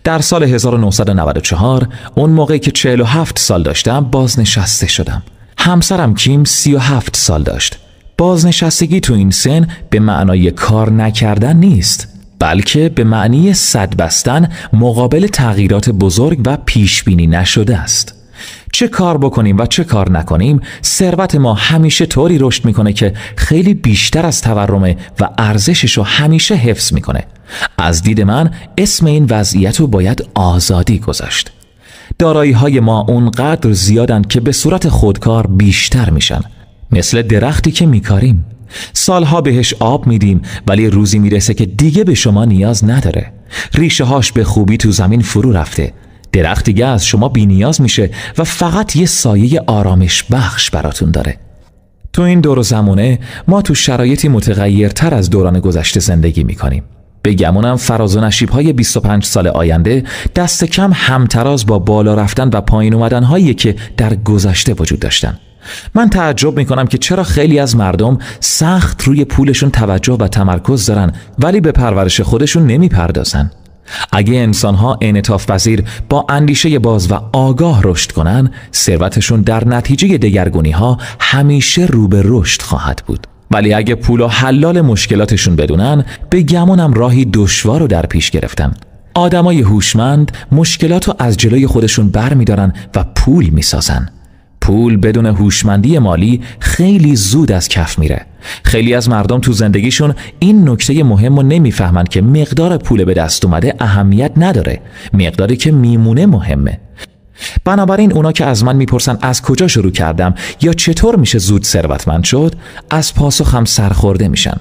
در سال 1994 اون موقعی که 47 سال داشتم بازنشسته شدم. همسرم کیم 37 سال داشت. بازنشستگی تو این سن به معنای کار نکردن نیست، بلکه به معنی سد بستن مقابل تغییرات بزرگ و پیش بینی نشده است. چه کار بکنیم و چه کار نکنیم، ثروت ما همیشه طوری رشد میکنه که خیلی بیشتر از تورمه و ارزشش رو همیشه حفظ میکنه. از دید من اسم این وضعیت رو باید آزادی گذاشت. دارایی های ما اونقدر زیادن که به صورت خودکار بیشتر میشن، مثل درختی که میکاریم. سالها بهش آب میدیم ولی روزی میرسه که دیگه به شما نیاز نداره. ریشه هاش به خوبی تو زمین فرو رفته. درخت دیگه از شما بی نیاز میشه و فقط یه سایه آرامش بخش براتون داره. تو این دور و زمونه ما تو شرایطی متغیرتر از دوران گذشته زندگی میکنیم. به گمونم فراز و نشیب‌های 25 سال آینده دست کم همتراز با بالا رفتن و پایین اومدن هایی که در گذشته وجود داشتن. من تعجب میکنم که چرا خیلی از مردم سخت روی پولشون توجه و تمرکز دارن ولی به پرورش خودشون نمیپردازن. اگه انسان‌ها انعطاف پذیر با اندیشه باز و آگاه رشد کنن، ثروتشون در نتیجه دگرگونی‌ها همیشه رو به رشد خواهد بود. ولی اگه پول و حلال مشکلاتشون بدونن، به گمونم راهی دشوار رو در پیش گرفتن. آدمای هوشمند مشکلات رو از جلوی خودشون برمی‌دارن و پول می‌سازن. پول بدون هوشمندی مالی خیلی زود از کف میره. خیلی از مردم تو زندگیشون این نکته مهم رو نمیفهمن که مقدار پول به دست اومده اهمیت نداره، مقداری که میمونه مهمه. بنابراین اونا که از من میپرسن از کجا شروع کردم یا چطور میشه زود ثروتمند شد، از پاسخم سرخورده میشن.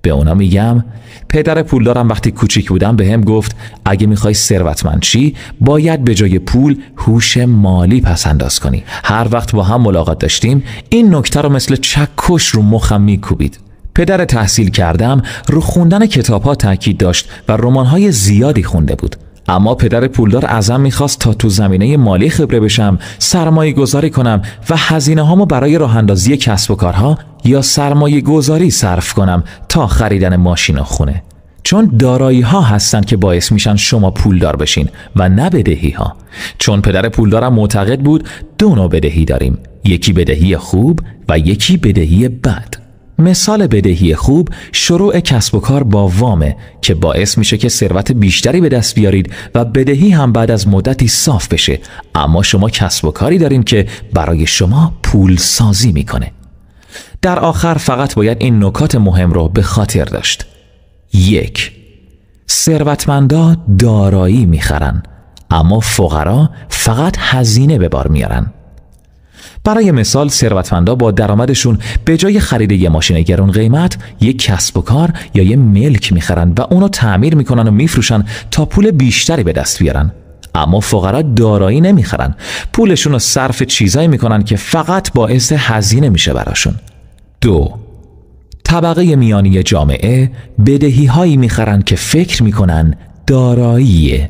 به اونا میگم پدر پولدارم وقتی کوچیک بودم بهم گفت اگه میخوای ثروتمند شی باید به جای پول هوش مالی پس انداز کنی. هر وقت با هم ملاقات داشتیم این نکته رو مثل چکش رو مخم میکوبید. پدر تحصیل کردم رو خوندن کتاب‌ها تاکید داشت و رمان‌های زیادی خونده بود. اما پدر پولدار ازم میخواست تا تو زمینه مالی خبره بشم، سرمایه گذاری کنم و هزینه هامو برای راه اندازی کسب و کارها یا سرمایه گذاری صرف کنم تا خریدن ماشین و خونه. چون دارایی ها هستن که باعث میشن شما پولدار بشین و نه بدهی ها. چون پدر پولدارم معتقد بود دو نوع بدهی داریم، یکی بدهی خوب و یکی بدهی بد. مثال بدهی خوب شروع کسب و کار با وامه که باعث میشه که ثروت بیشتری به دست بیارید و بدهی هم بعد از مدتی صاف بشه. اما شما کسب و کاری دارین که برای شما پول سازی میکنه. در آخر فقط باید این نکات مهم رو به خاطر داشت. 1. ثروتمندا دارایی میخرن اما فقرا فقط هزینه به بار میارن. برای مثال ثروتمندا با درآمدشون به جای خرید یه ماشین گران قیمت یک کسب و کار یا یه ملک میخرن و اونو تعمیر میکنن و میفروشن تا پول بیشتری به دست بیارن. اما فقرا دارایی نمیخرن، پولشون رو صرف چیزایی میکنن که فقط باعث هزینه میشه براشون. 2. طبقه میانی جامعه بدهی هایی میخرن که فکر میکنن داراییه.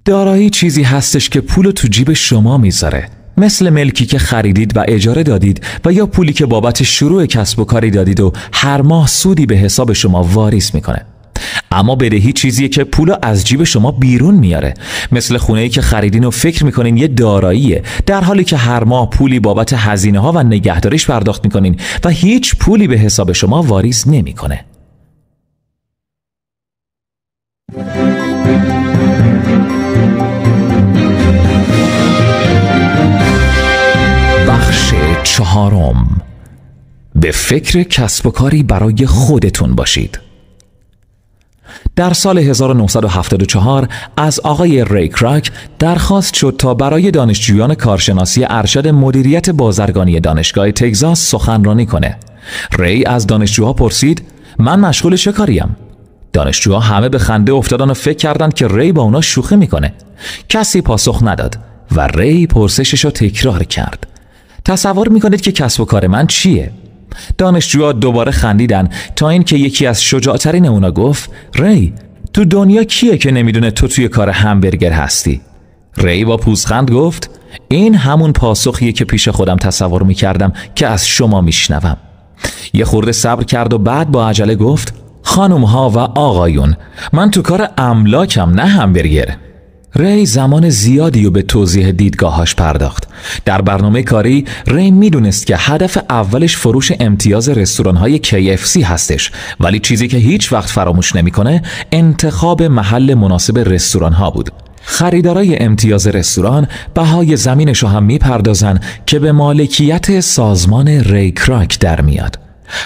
دارایی چیزی هستش که پولو تو جیب شما میذاره، مثل ملکی که خریدید و اجاره دادید و یا پولی که بابت شروع کسب و کاری دادید و هر ماه سودی به حساب شما واریز میکنه. اما بدهی چیزیه که پولو از جیب شما بیرون میاره، مثل خونه‌ای که خریدین و فکر میکنین یه داراییه، در حالی که هر ماه پولی بابت هزینه ها و نگهداریش پرداخت میکنین و هیچ پولی به حساب شما واریز نمیکنه. بخش 4. به فکر کسب و کاری برای خودتون باشید. در سال 1974 از آقای ری کراک درخواست شد تا برای دانشجویان کارشناسی ارشد مدیریت بازرگانی دانشگاه تگزاس سخنرانی کنه. ری از دانشجوها پرسید من مشغول چه کاریم؟ دانشجوها همه به خنده افتادن و فکر کردند که ری با اونا شوخی میکنه. کسی پاسخ نداد و ری پرسشش رو تکرار کرد. تصور میکنید که کسب و کار من چیه؟ دانشجوها دوباره خندیدن تا اینکه یکی از شجاعترین اونا گفت ری، تو دنیا کیه که نمیدونه تو توی کار همبرگر هستی؟ ری با پوزخند گفت این همون پاسخیه که پیش خودم تصور میکردم که از شما میشنوم. یه خورده صبر کرد و بعد با عجله گفت خانم ها و آقایون، من تو کار املاکم نه همبرگر. ری زمان زیادی رو به توضیح دیدگاهاش پرداخت. در برنامه کاری ری میدونست که هدف اولش فروش امتیاز رستوران‌های KFC هستش، ولی چیزی که هیچ وقت فراموش نمیکنه انتخاب محل مناسب رستوران‌ها بود. خریدارای امتیاز رستوران بهای زمینشو هم میپردازن که به مالکیت سازمان ریکراک در میاد.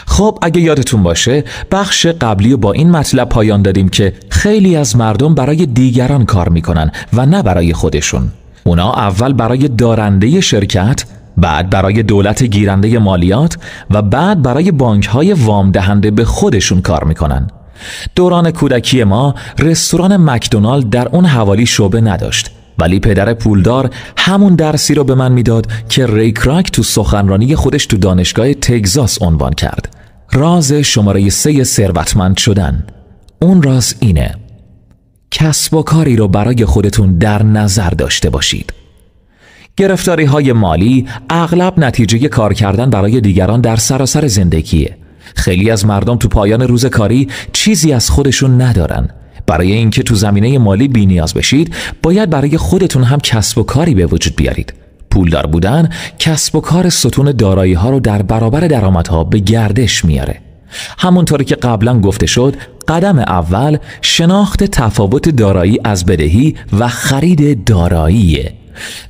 خب اگه یادتون باشه بخش قبلی با این مطلب پایان دادیم که خیلی از مردم برای دیگران کار میکنن و نه برای خودشون. اونا اول برای دارنده شرکت، بعد برای دولت گیرنده مالیات و بعد برای بانک‌های وام دهنده به خودشون کار میکنن. دوران کودکی ما رستوران مکدونالد در اون حوالی شعبه نداشت، ولی پدر پولدار همون درسی رو به من میداد که ریکراک تو سخنرانی خودش تو دانشگاه تگزاس عنوان کرد: راز شماره 3 ثروتمند شدن. اون راز اینه: کسب و کاری رو برای خودتون در نظر داشته باشید. گرفتاری های مالی اغلب نتیجه کار کردن برای دیگران در سراسر زندگیه. خیلی از مردم تو پایان روز کاری چیزی از خودشون ندارن. برای اینکه تو زمینه مالی بی‌نیاز بشید، باید برای خودتون هم کسب و کاری به وجود بیارید. پولدار بودن کسب و کار ستون دارایی ها رو در برابر درآمدها به گردش میاره. همونطوری که قبلا گفته شد، قدم اول شناخت تفاوت دارایی از بدهی و خرید داراییه.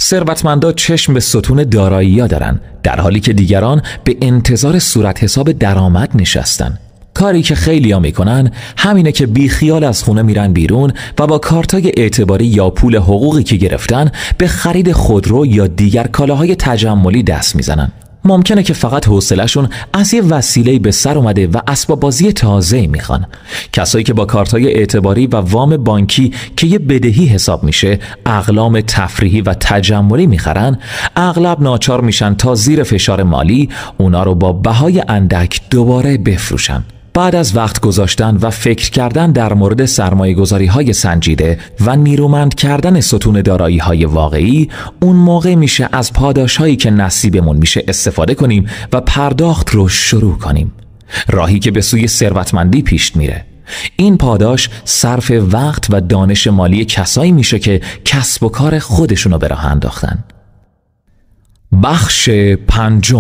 ثروتمندا چشم به ستون دارایی‌ها دارن، در حالی که دیگران به انتظار صورت حساب درآمد نشستن. کاری که خیلی‌ها میکنن همینه که بی خیال از خونه میرن بیرون و با کارتای اعتباری یا پول حقوقی که گرفتن به خرید خودرو یا دیگر کالاهای تجملی دست میزنن. ممکنه که فقط حوصله‌شون از یه وسیله به سر اومده و اسباب بازی تازه میخوان. کسایی که با کارت‌های اعتباری و وام بانکی که یه بدهی حساب میشه اقلام تفریحی و تجملی میخرن، اغلب ناچار میشن تا زیر فشار مالی اونا رو با بهای اندک دوباره بفروشن. بعد از وقت گذاشتن و فکر کردن در مورد سرمایه‌گذاری‌های سنجیده و نیرومند کردن ستون دارایی‌های واقعی، اون موقع میشه از پاداش‌هایی که نصیبمون میشه استفاده کنیم و پرداخت رو شروع کنیم. راهی که به سوی ثروتمندی پیش میره. این پاداش صرف وقت و دانش مالی کسایی میشه که کسب و کار خودشونو به راه انداختن. بخش 5: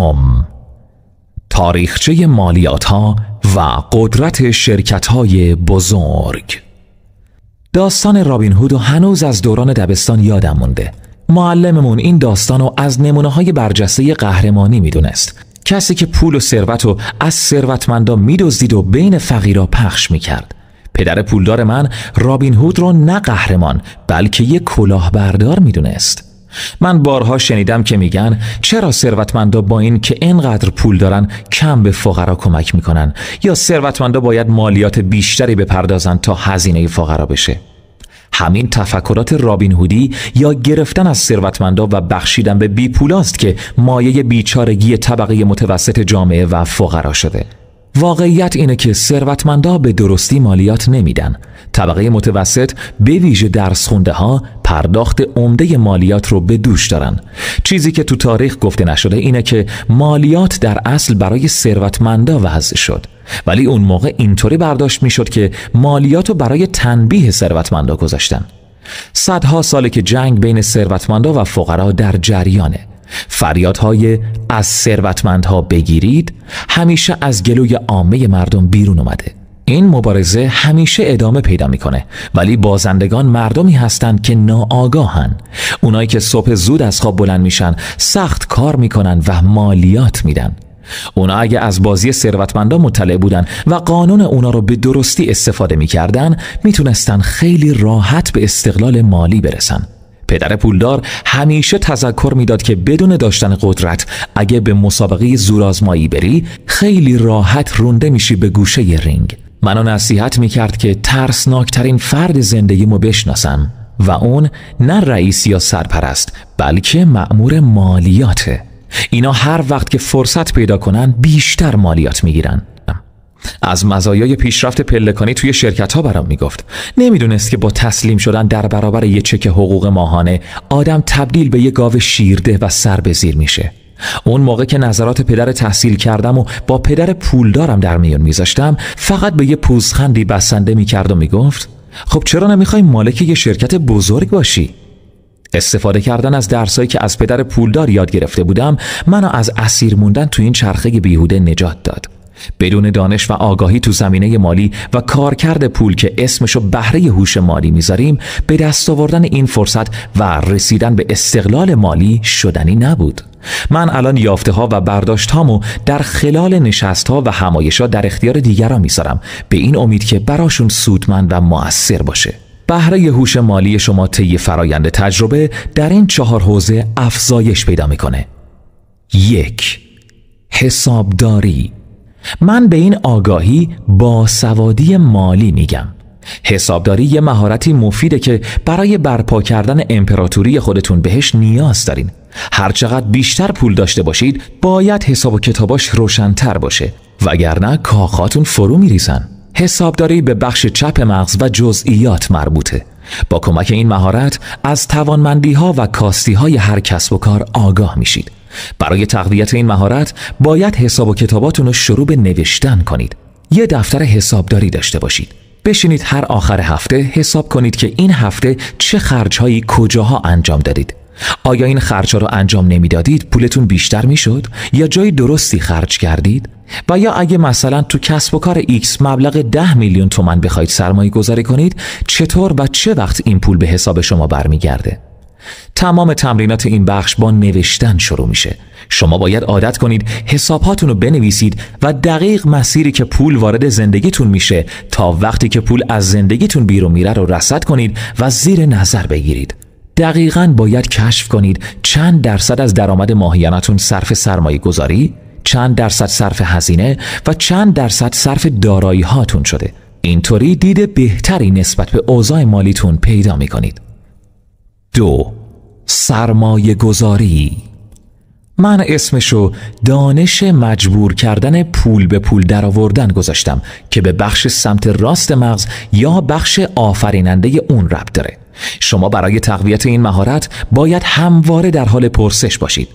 تاریخچه مالیات‌ها و قدرت شرکت‌های بزرگ. داستان رابین هود و هنوز از دوران دبستان یادم مونده. معلممون این داستانو از نمونه‌های برجسته قهرمانی میدونست. کسی که پول و ثروت رو از ثروتمندا میدزدید و بین فقیرا پخش میکرد. پدر پولدار من رابین هود رو نه قهرمان بلکه یک کلاهبردار میدونست. من بارها شنیدم که میگن چرا ثروتمندا با این که اینقدر پول دارن کم به فقرا کمک میکنن، یا ثروتمندا باید مالیات بیشتری بپردازن تا هزینه فقرا بشه. همین تفکرات رابین هودی یا گرفتن از ثروتمندا و بخشیدن به بیپولاست که مایه بیچارگی طبقه متوسط جامعه و فقرا شده. واقعیت اینه که ثروتمندا به درستی مالیات نمیدن. طبقه متوسط به ویژه درس خونده ها پرداخت عمده مالیات رو به دوش دارن. چیزی که تو تاریخ گفته نشده اینه که مالیات در اصل برای ثروتمندا وضع شد، ولی اون موقع اینطوری برداشت میشد که مالیات رو برای تنبیه ثروتمندا گذاشتن. صدها ساله که جنگ بین ثروتمندا و فقرا در جریانه. فریادهای از ثروتمندها بگیرید همیشه از گلوی عامه مردم بیرون اومده. این مبارزه همیشه ادامه پیدا میکنه، ولی بازندگان مردمی هستند که ناآگاهن. اونایی که صبح زود از خواب بلند میشن، سخت کار میکنن و مالیات میدن. اونا اگه از بازی ثروتمندا مطلع بودن و قانون اونا رو به درستی استفاده میکردن، میتونستن خیلی راحت به استقلال مالی برسن. پدر پولدار همیشه تذکر میداد که بدون داشتن قدرت اگه به مسابقه زورآزمایی بری خیلی راحت رونده میشی به گوشه رینگ. منو نصیحت میکرد که ترسناکترین فرد زندگیمو بشناسم و اون نه رئیس یا سرپرست بلکه مأمور مالیاته. اینا هر وقت که فرصت پیدا کنن بیشتر مالیات میگیرن. از مزایای پیشرفت پلکانی توی شرکت‌ها برام میگفت. نمیدونست که با تسلیم شدن در برابر یه چک حقوق ماهانه آدم تبدیل به یه گاو شیرده و سر به زیر میشه. اون موقع که نظرات پدر تحصیل کردم و با پدر پولدارم در میون میذاشتم، فقط به یه پوزخندی بسنده میکرد و میگفت خب چرا نمیخوای مالک یه شرکت بزرگ باشی؟ استفاده کردن از درسایی که از پدر پولدار یاد گرفته بودم منو از اسیر موندن تو این چرخه بیهوده نجات داد. بدون دانش و آگاهی تو زمینه مالی و کارکرد پول که اسمشو بهره هوش مالی میذاریم، به دست آوردن این فرصت و رسیدن به استقلال مالی شدنی نبود. من الان یافته ها و برداشت هامو در خلال نشست ها و همایشات در اختیار دیگران میذارم، به این امید که براشون سودمند و مؤثر باشه. بهره هوش مالی شما طی فرایند تجربه در این 4 حوزه افزایش پیدا میکنه. 1. حسابداری. من به این آگاهی باسوادی مالی میگم. حسابداری یه مهارتی مفیده که برای برپا کردن امپراتوری خودتون بهش نیاز دارین. هرچقدر بیشتر پول داشته باشید باید حساب و کتاباش روشن‌تر باشه، وگرنه کاخاتون فرو میریزن. حسابداری به بخش چپ مغز و جزئیات مربوطه. با کمک این مهارت از توانمندی‌ها و کاستی‌های هر کسب و کار آگاه میشید. برای تقویت این مهارت باید حساب و کتاباتون رو شروع به نوشتن کنید. یه دفتر حسابداری داشته باشید. بشینید هر آخر هفته حساب کنید که این هفته چه خرج‌هایی کجاها انجام دادید. آیا این خرج‌ها رو انجام نمیدادید پولتون بیشتر میشد یا جای درستی خرج کردید؟ و یا اگه مثلا تو کسب و کار X مبلغ 10 میلیون تومان بخواید سرمایه گذاری کنید، چطور و چه وقت این پول به حساب شما برمیگرده؟ تمام تمرینات این بخش با نوشتن شروع میشه. شما باید عادت کنید حساباتون رو بنویسید و دقیق مسیری که پول وارد زندگیتون میشه تا وقتی که پول از زندگیتون بیرون میره رو رصد کنید و زیر نظر بگیرید. دقیقاً باید کشف کنید چند درصد از درآمد ماهیانتون صرف سرمایه گذاری، چند درصد صرف هزینه و چند درصد صرف دارایی هاتون شده. اینطوری دید بهتری نسبت به اوضاع مالیتون پیدا میکنید. 2. سرمایه گذاری. من اسمشو دانش مجبور کردن پول به پول درآوردن گذاشتم که به بخش سمت راست مغز یا بخش آفریننده اون ربط داره. شما برای تقویت این مهارت باید همواره در حال پرسش باشید.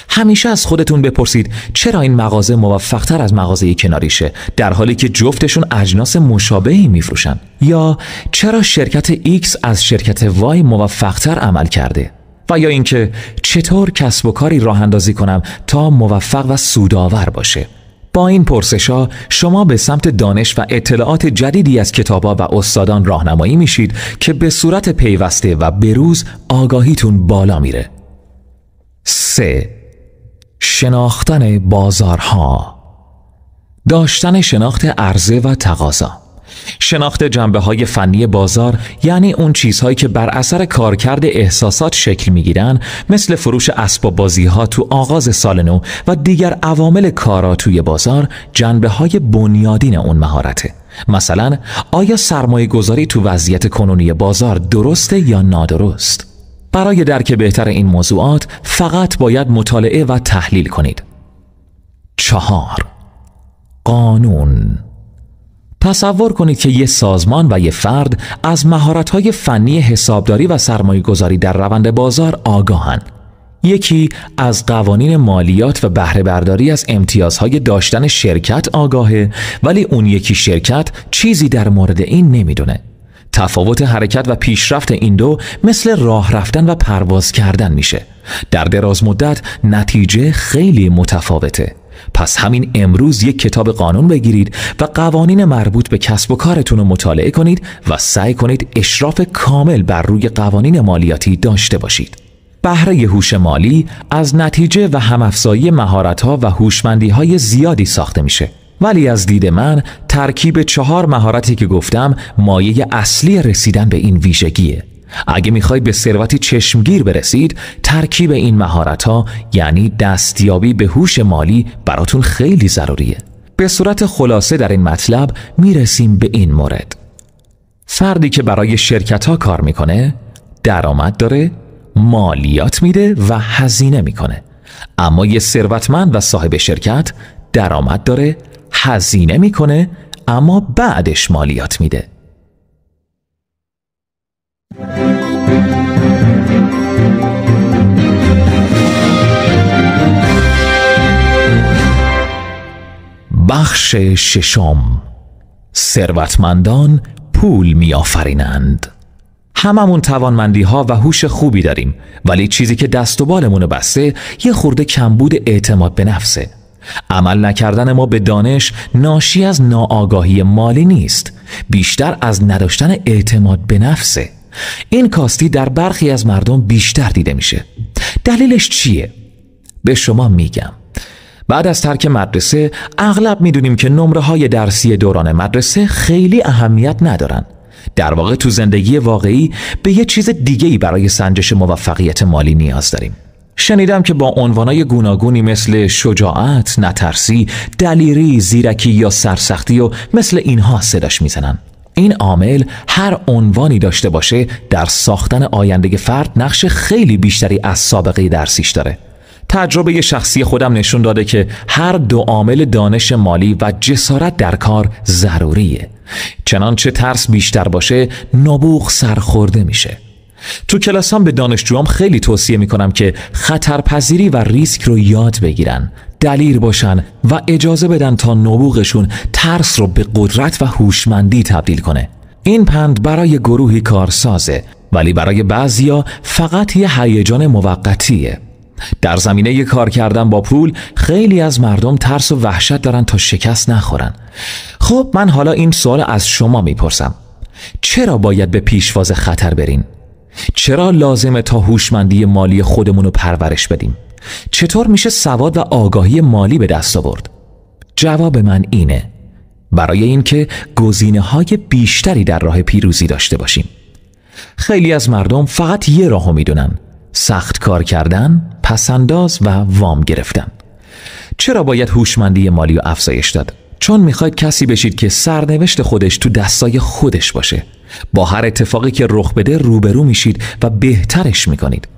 همیشه از خودتون بپرسید چرا این مغازه موفق‌تر از مغازه کناریشه در حالی که جفتشون اجناس مشابهی میفروشن، یا چرا شرکت X از شرکت Y موفق‌تر عمل کرده، و یا اینکه چطور کسب و کاری راه اندازی کنم تا موفق و سودآور باشه. با این پرسش‌ها شما به سمت دانش و اطلاعات جدیدی از کتاب‌ها و استادان راهنمایی میشید که به صورت پیوسته و بروز آگاهیتون بالا میره. 3. شناختن بازارها. داشتن شناخت عرضه و تقاضا. شناخت جنبه‌های فنی بازار یعنی اون چیزهایی که بر اثر کارکرد احساسات شکل میگیرن، مثل فروش اسباب بازی‌ها تو آغاز سال نو و دیگر عوامل کارا توی بازار. جنبه‌های بنیادین اون مهارته. مثلا آیا سرمایه گذاری تو وضعیت کنونی بازار درسته یا نادرست؟ برای درک بهتر این موضوعات فقط باید مطالعه و تحلیل کنید. 4. قانون. تصور کنید که یه سازمان و یه فرد از مهارت‌های فنی حسابداری و سرمایه‌گذاری در روند بازار آگاهن. یکی از قوانین مالیات و بهره برداری از امتیازهای داشتن شرکت آگاهه، ولی اون یکی شرکت چیزی در مورد این نمیدونه. تفاوت حرکت و پیشرفت این دو مثل راه رفتن و پرواز کردن میشه. در دراز مدت نتیجه خیلی متفاوته. پس همین امروز یک کتاب قانون بگیرید و قوانین مربوط به کسب و کارتون رو مطالعه کنید و سعی کنید اشراف کامل بر روی قوانین مالیاتی داشته باشید. بهره هوش مالی از نتیجه و همافزایی مهارت‌ها و هوشمندی‌های زیادی ساخته میشه. ولی از دید من ترکیب 4 مهارتی که گفتم مایه اصلی رسیدن به این ویژگیه. اگه میخواید به ثروتی چشمگیر برسید، ترکیب این مهارت‌ها یعنی دستیابی به هوش مالی براتون خیلی ضروریه. به صورت خلاصه در این مطلب میرسیم به این مورد: فردی که برای شرکت‌ها کار میکنه، درآمد داره، مالیات میده و هزینه میکنه. اما یه ثروتمند و صاحب شرکت درآمد داره، هزینه میکنه، اما بعدش مالیات میده. بخش 6: ثروتمندان پول میآفرینند. هممون توانمندی ها و هوش خوبی داریم، ولی چیزی که دست و بالمون بسته یه خورده کمبود اعتماد به نفسه. عمل نکردن ما به دانش ناشی از ناآگاهی مالی نیست، بیشتر از نداشتن اعتماد به نفسه. این کاستی در برخی از مردم بیشتر دیده میشه. دلیلش چیه؟ به شما میگم. بعد از ترک مدرسه اغلب میدونیم که نمره‌های درسی دوران مدرسه خیلی اهمیت ندارن. در واقع تو زندگی واقعی به یه چیز دیگه‌ای برای سنجش موفقیت مالی نیاز داریم. شنیدم که با عنوانای گوناگونی مثل شجاعت، نترسی، دلیری، زیرکی یا سرسختی و مثل اینها صداش میزنن. این عامل هر عنوانی داشته باشه در ساختن آینده فرد نقش خیلی بیشتری از سابقه درسیش داره. تجربه شخصی خودم نشون داده که هر دو عامل دانش مالی و جسارت در کار ضروریه. چنانچه ترس بیشتر باشه نبوغ سرخورده میشه. تو کلاسام به دانشجوام خیلی توصیه میکنم که خطرپذیری و ریسک رو یاد بگیرن، دلیر باشن و اجازه بدن تا نبوغشون ترس رو به قدرت و هوشمندی تبدیل کنه. این پند برای گروهی کارسازه، ولی برای بعضیا فقط یه هیجان موقتیه. در زمینه کار کردن با پول خیلی از مردم ترس و وحشت دارن تا شکست نخورن. خب من حالا این سوال از شما میپرسم: چرا باید به پیشواز خطر برین؟ چرا لازمه تا هوشمندی مالی خودمون رو پرورش بدیم؟ چطور میشه سواد و آگاهی مالی به دست آورد؟ جواب من اینه: برای اینکه گزینه‌های بیشتری در راه پیروزی داشته باشیم. خیلی از مردم فقط یه راهو میدونن: سخت کار کردن، پسنداز و وام گرفتن. چرا باید هوشمندی مالی رو افزایش داد؟ چون میخواید کسی بشید که سرنوشت خودش تو دستای خودش باشه. با هر اتفاقی که رخ بده روبرو میشید و بهترش میکنید.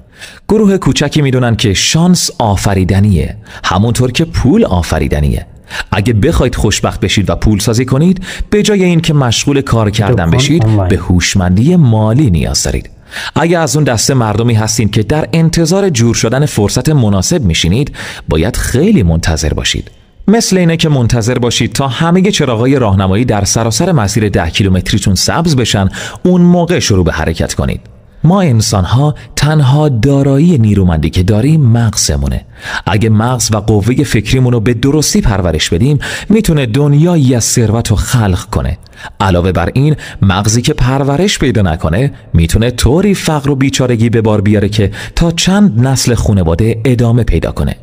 گروه کوچکی میدونن که شانس آفریدنیه، همونطور که پول آفریدنیه. اگه بخواید خوشبخت بشید و پول سازی کنید، به جای این که مشغول کار کردن بشید، به هوشمندی مالی نیاز دارید. اگه از اون دسته مردمی هستین که در انتظار جور شدن فرصت مناسب میشینید، باید خیلی منتظر باشید. مثل اینه که منتظر باشید تا همه چراغای راهنمایی در سراسر مسیر 10 کیلومتریتون سبز بشن، اون موقع شروع به حرکت کنید. ما انسان‌ها تنها دارایی نیرومندی که داریم مغزمونه. اگه مغز و قوه فکریمون رو به درستی پرورش بدیم، میتونه دنیایی از ثروت رو خلق کنه. علاوه بر این، مغزی که پرورش پیدا نکنه میتونه طوری فقر و بیچارگی به بار بیاره که تا چند نسل خانواده ادامه پیدا کنه.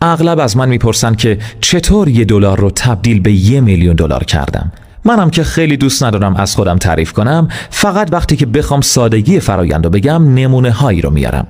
اغلب از من میپرسن که چطور $1 رو تبدیل به $1,000,000 کردم. منم که خیلی دوست ندارم از خودم تعریف کنم، فقط وقتی که بخوام سادگی فرآیند رو بگم نمونه هایی رو میارم.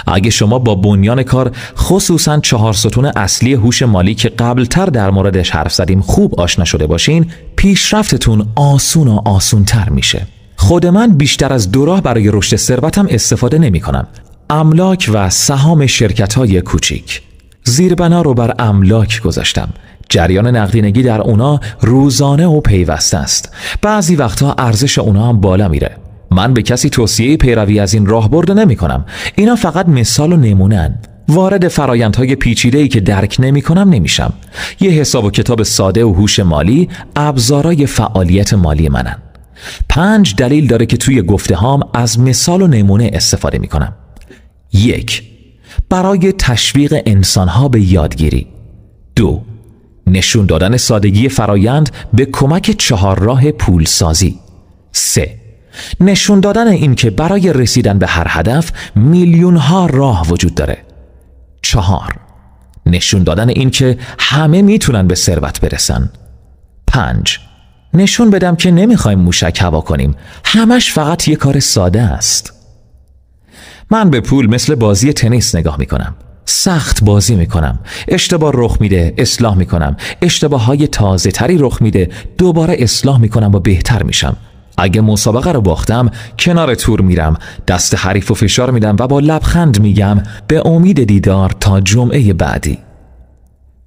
اگه شما با بنیان کار، خصوصاً 4 ستون اصلی هوش مالی که قبلتر در موردش حرف زدیم خوب آشنا شده باشین، پیشرفتتون آسون و آسونتر میشه. خود من بیشتر از 2 راه برای رشد ثروتم استفاده نمی کنم: املاک و سهام شرکت‌های کوچیک. زیربنا رو بر املاک گذاشتم. جریان نقدینگی در اونا روزانه و پیوسته است. بعضی وقتها ارزش اونا هم بالا میره. من به کسی توصیه پیروی از این راهبرد نمی کنم. اینا فقط مثال و نمونه‌ان. وارد فرآیندهای پیچیده‌ای که درک نمی‌کنم نمیشم. یه حساب و کتاب ساده و هوش مالی ابزارهای فعالیت مالی منن. 5 دلیل داره که توی گفته‌هام از مثال و نمونه استفاده می‌کنم. 1. برای تشویق انسان‌ها به یادگیری. 2. نشون دادن سادگی فرایند به کمک 4 راه پولسازی. 3. نشون دادن این که برای رسیدن به هر هدف میلیون‌ها راه وجود داره. 4. نشون دادن این که همه میتونن به ثروت برسن. 5. نشون بدم که نمیخوایم موشک هوا کنیم، همش فقط یه کار ساده است. من به پول مثل بازی تنیس نگاه میکنم. سخت بازی میکنم، اشتباه رخ میده، اصلاح میکنم، اشتباههای تازه تری رخ میده، دوباره اصلاح میکنم و بهتر میشم. اگه مسابقه رو باختم، کنار تور میرم، دست حریف و فشار میدم و با لبخند میگم به امید دیدار تا جمعه بعدی.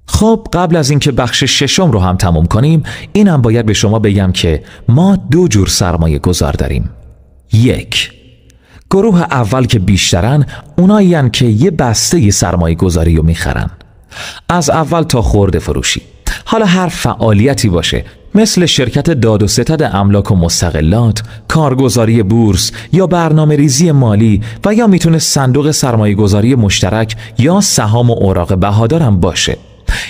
خب قبل از اینکه بخش 6 رو هم تموم کنیم، اینم باید به شما بگم که ما 2 جور سرمایه گذار داریم. 1. گروه اول که بیشترن، اونایین که یه بسته سرمایه گذاری رو میخرن. از اول تا خرده فروشی. حالا هر فعالیتی باشه، مثل شرکت داد و ستد املاک و مستقلات، کارگزاری بورس یا برنامه ریزی مالی و یا میتونه صندوق سرمایه گذاری مشترک یا سهام و اوراق بهادار هم باشه.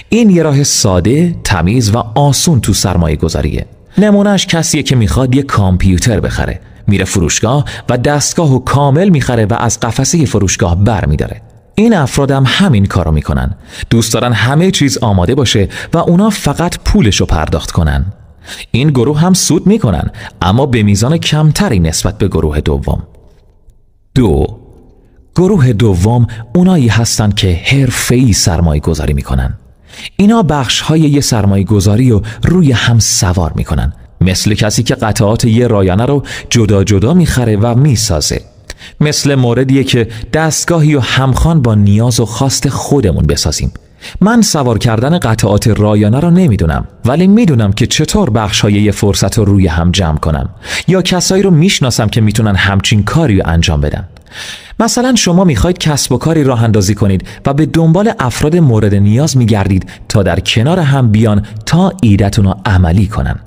این یه راه ساده، تمیز و آسون تو سرمایه گذاریه. نمونهش کسیه که میخواد یه کامپیوتر بخره، میره فروشگاه و دستگاهو کامل میخره و از قفسه فروشگاه بر میداره. این افرادم همین کارو میکنن. دوست دارن همه چیز آماده باشه و اونا فقط پولشو پرداخت کنن. این گروه هم سود میکنن، اما به میزان کمتری نسبت به گروه دوم. 2. گروه دوم اونایی هستن که حرفه‌ای سرمایه گذاری میکنن. اینا بخش‌های یه سرمایه گذاری رو روی هم سوار میکنن، مثل کسی که قطعات یه رایانه رو جدا جدا میخره و میسازه. مثل موردیه که دستگاهی و همخوان با نیاز و خواست خودمون بسازیم. من سوار کردن قطعات رایانه رو نمیدونم، ولی میدونم که چطور بخش‌های یه فرصت رو روی هم جمع کنم، یا کسایی رو میشناسم که میتونن همچین کاری رو انجام بدن. مثلا شما میخواید کسب و کاری راه اندازی کنید و به دنبال افراد مورد نیاز میگردید تا در کنار هم بیان تا ایده‌تون رو عملی کنن.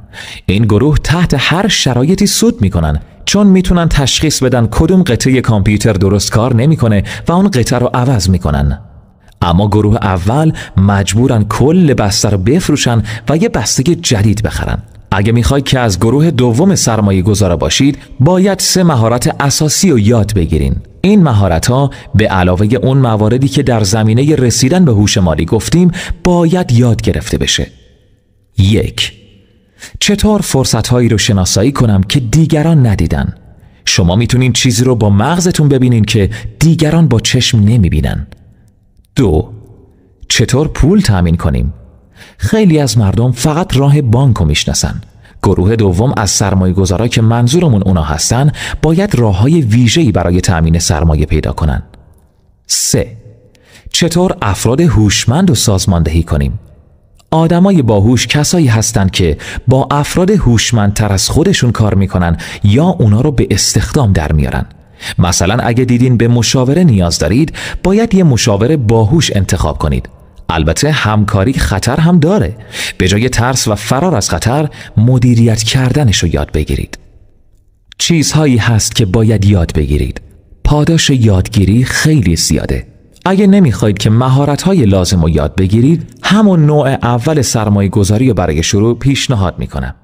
این گروه تحت هر شرایطی سود میکنن، چون میتونن تشخیص بدن کدوم قطعه کامپیوتر درست کار نمیکنه و اون قطعه رو عوض میکنن. اما گروه اول مجبورن کل بسته رو بفروشن و یه بسته جدید بخرن. اگه میخواید که از گروه دوم سرمایه گذار باشید، باید 3 مهارت اساسی رو یاد بگیرین. این مهارت‌ها به علاوه اون مواردی که در زمینه رسیدن به هوش مالی گفتیم باید یاد گرفته بشه. 1. چطور فرصت‌هایی رو شناسایی کنم که دیگران ندیدن؟ شما میتونین چیزی رو با مغزتون ببینین که دیگران با چشم نمیبینن. 2. چطور پول تأمین کنیم؟ خیلی از مردم فقط راه بانک رو میشناسن. گروه دوم از سرمایه گذارا که منظورمون اونا هستن باید راه‌های ویژه‌ای برای تأمین سرمایه پیدا کنن. 3. چطور افراد هوشمند رو سازماندهی کنیم؟ آدمای باهوش کسایی هستند که با افراد هوشمندتر از خودشون کار میکنن یا اونا رو به استخدام در میارن. مثلا اگه دیدین به مشاوره نیاز دارید، باید یه مشاور باهوش انتخاب کنید. البته همکاری خطر هم داره. به جای ترس و فرار از خطر، مدیریت کردنش رو یاد بگیرید. چیزهایی هست که باید یاد بگیرید. پاداش یادگیری خیلی زیاده. اگه نمیخواید که مهارت‌های لازم رو یاد بگیرید، همون نوع اول سرمایه گذاری رو برای شروع پیشنهاد میکنم.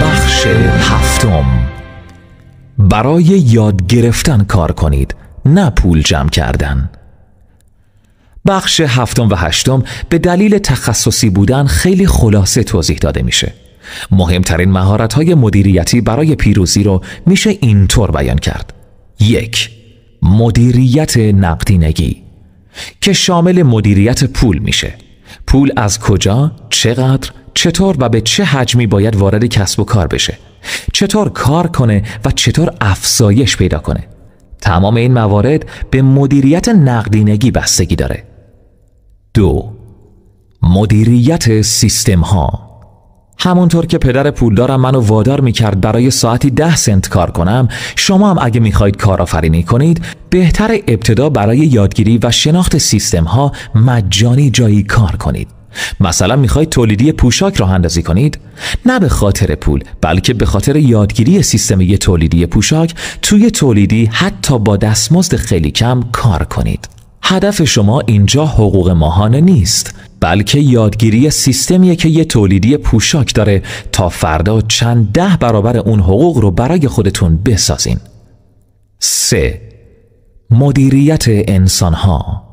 بخش 7. برای یاد گرفتن کار کنید، نه پول جمع کردن. بخش 7 و 8 به دلیل تخصصی بودن خیلی خلاصه توضیح داده میشه. مهمترین مهارت‌های مدیریتی برای پیروزی رو میشه اینطور بیان کرد. 1. مدیریت نقدینگی که شامل مدیریت پول میشه. پول از کجا، چقدر، چطور و به چه حجمی باید وارد کسب و کار بشه، چطور کار کنه و چطور افزایش پیدا کنه. تمام این موارد به مدیریت نقدینگی بستگی داره. 2. مدیریت سیستم ها. همونطور که پدر پولدارم منو وادار میکرد برای ساعتی 10 سنت کار کنم، شما هم اگه میخواید کارآفرینی کنید، بهتر ابتدا برای یادگیری و شناخت سیستم ها مجانی جایی کار کنید. مثلا میخواید تولیدی پوشاک راه اندازی کنید؟ نه به خاطر پول، بلکه به خاطر یادگیری سیستمی تولیدی پوشاک توی تولیدی حتی با دستمزد خیلی کم کار کنید. هدف شما اینجا حقوق ماهانه نیست، بلکه یادگیری سیستمیه که یه تولیدی پوشاک داره تا فردا چند 10 برابر اون حقوق رو برای خودتون بسازین. 3. مدیریت انسانها.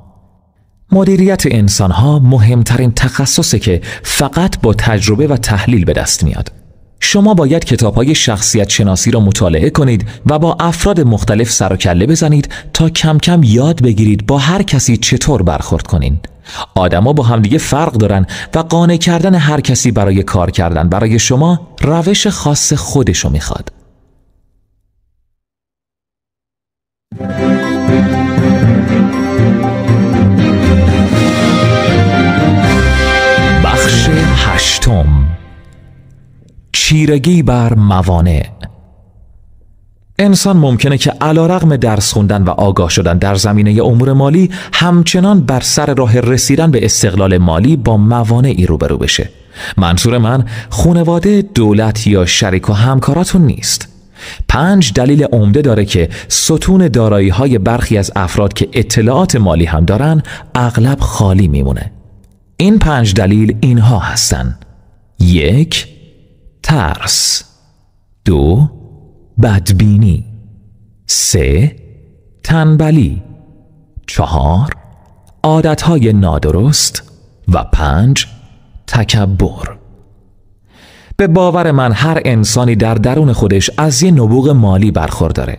مدیریت انسانها مهمترین تخصصه که فقط با تجربه و تحلیل به دست میاد. شما باید کتاب‌های شخصیت شناسی را مطالعه کنید و با افراد مختلف سر و کله بزنید تا کم کم یاد بگیرید با هر کسی چطور برخورد کنین. آدما با همدیگه فرق دارن و قانع کردن هر کسی برای کار کردن برای شما روش خاص خودشو میخواد. بخش 8. چیرگی بر موانع. انسان ممکنه که علیرغم درس خوندن و آگاه شدن در زمینه امور مالی، همچنان بر سر راه رسیدن به استقلال مالی با موانعی روبرو بشه. منظور من خانواده، دولت یا شریک و همکاراتون نیست. 5 دلیل عمده داره که ستون دارایی‌های برخی از افراد که اطلاعات مالی هم دارن اغلب خالی میمونه. این 5 دلیل اینها هستن: 1. ترس. 2. بدبینی. 3. تنبلی. 4. عادتهای نادرست. و 5. تکبر. به باور من هر انسانی در درون خودش از یه نبوغ مالی برخورداره.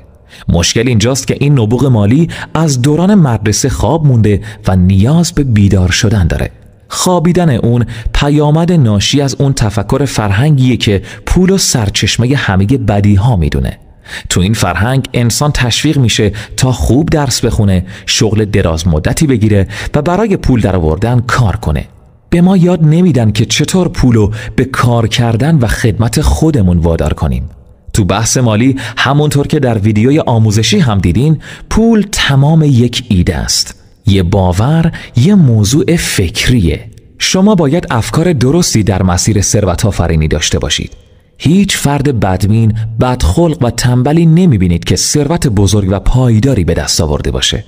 مشکل اینجاست که این نبوغ مالی از دوران مدرسه خواب مونده و نیاز به بیدار شدن داره. خوابیدن اون پیامد ناشی از اون تفکر فرهنگیه که پول و سرچشمه همه بدیها میدونه. تو این فرهنگ انسان تشویق میشه تا خوب درس بخونه، شغل دراز مدتی بگیره و برای پول درآوردن کار کنه. به ما یاد نمیدن که چطور پولو به کار کردن و خدمت خودمون وادار کنیم. تو بحث مالی همونطور که در ویدیوی آموزشی هم دیدین، پول تمام یک ایده است. یه باور، یه موضوع فکریه. شما باید افکار درستی در مسیر ثروت آفرینی داشته باشید. هیچ فرد بدبین، بدخلق و تنبلی نمیبینید که ثروت بزرگ و پایداری به دست آورده باشه.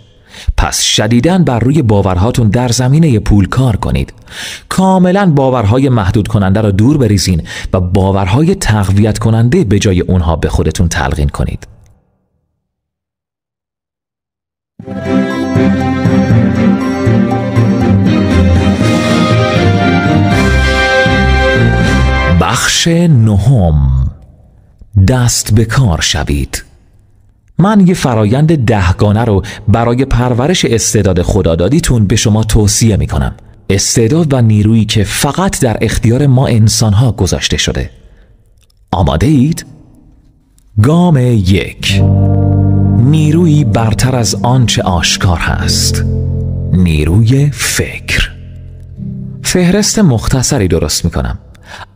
پس شدیداً بر روی باورهاتون در زمینه پول کار کنید. کاملاً باورهای محدود کننده را دور بریزین و باورهای تقویت کننده به جای اونها به خودتون تلقین کنید. بخش 9. دست به کار شوید. من یه فرایند 10 گانه رو برای پرورش استعداد خدادادیتون به شما توصیه می کنم. استعداد و نیرویی که فقط در اختیار ما انسانها گذاشته شده. آماده اید؟ گام 1. نیرویی برتر از آنچه آشکار هست. نیروی فکر. فهرست مختصری درست می کنم.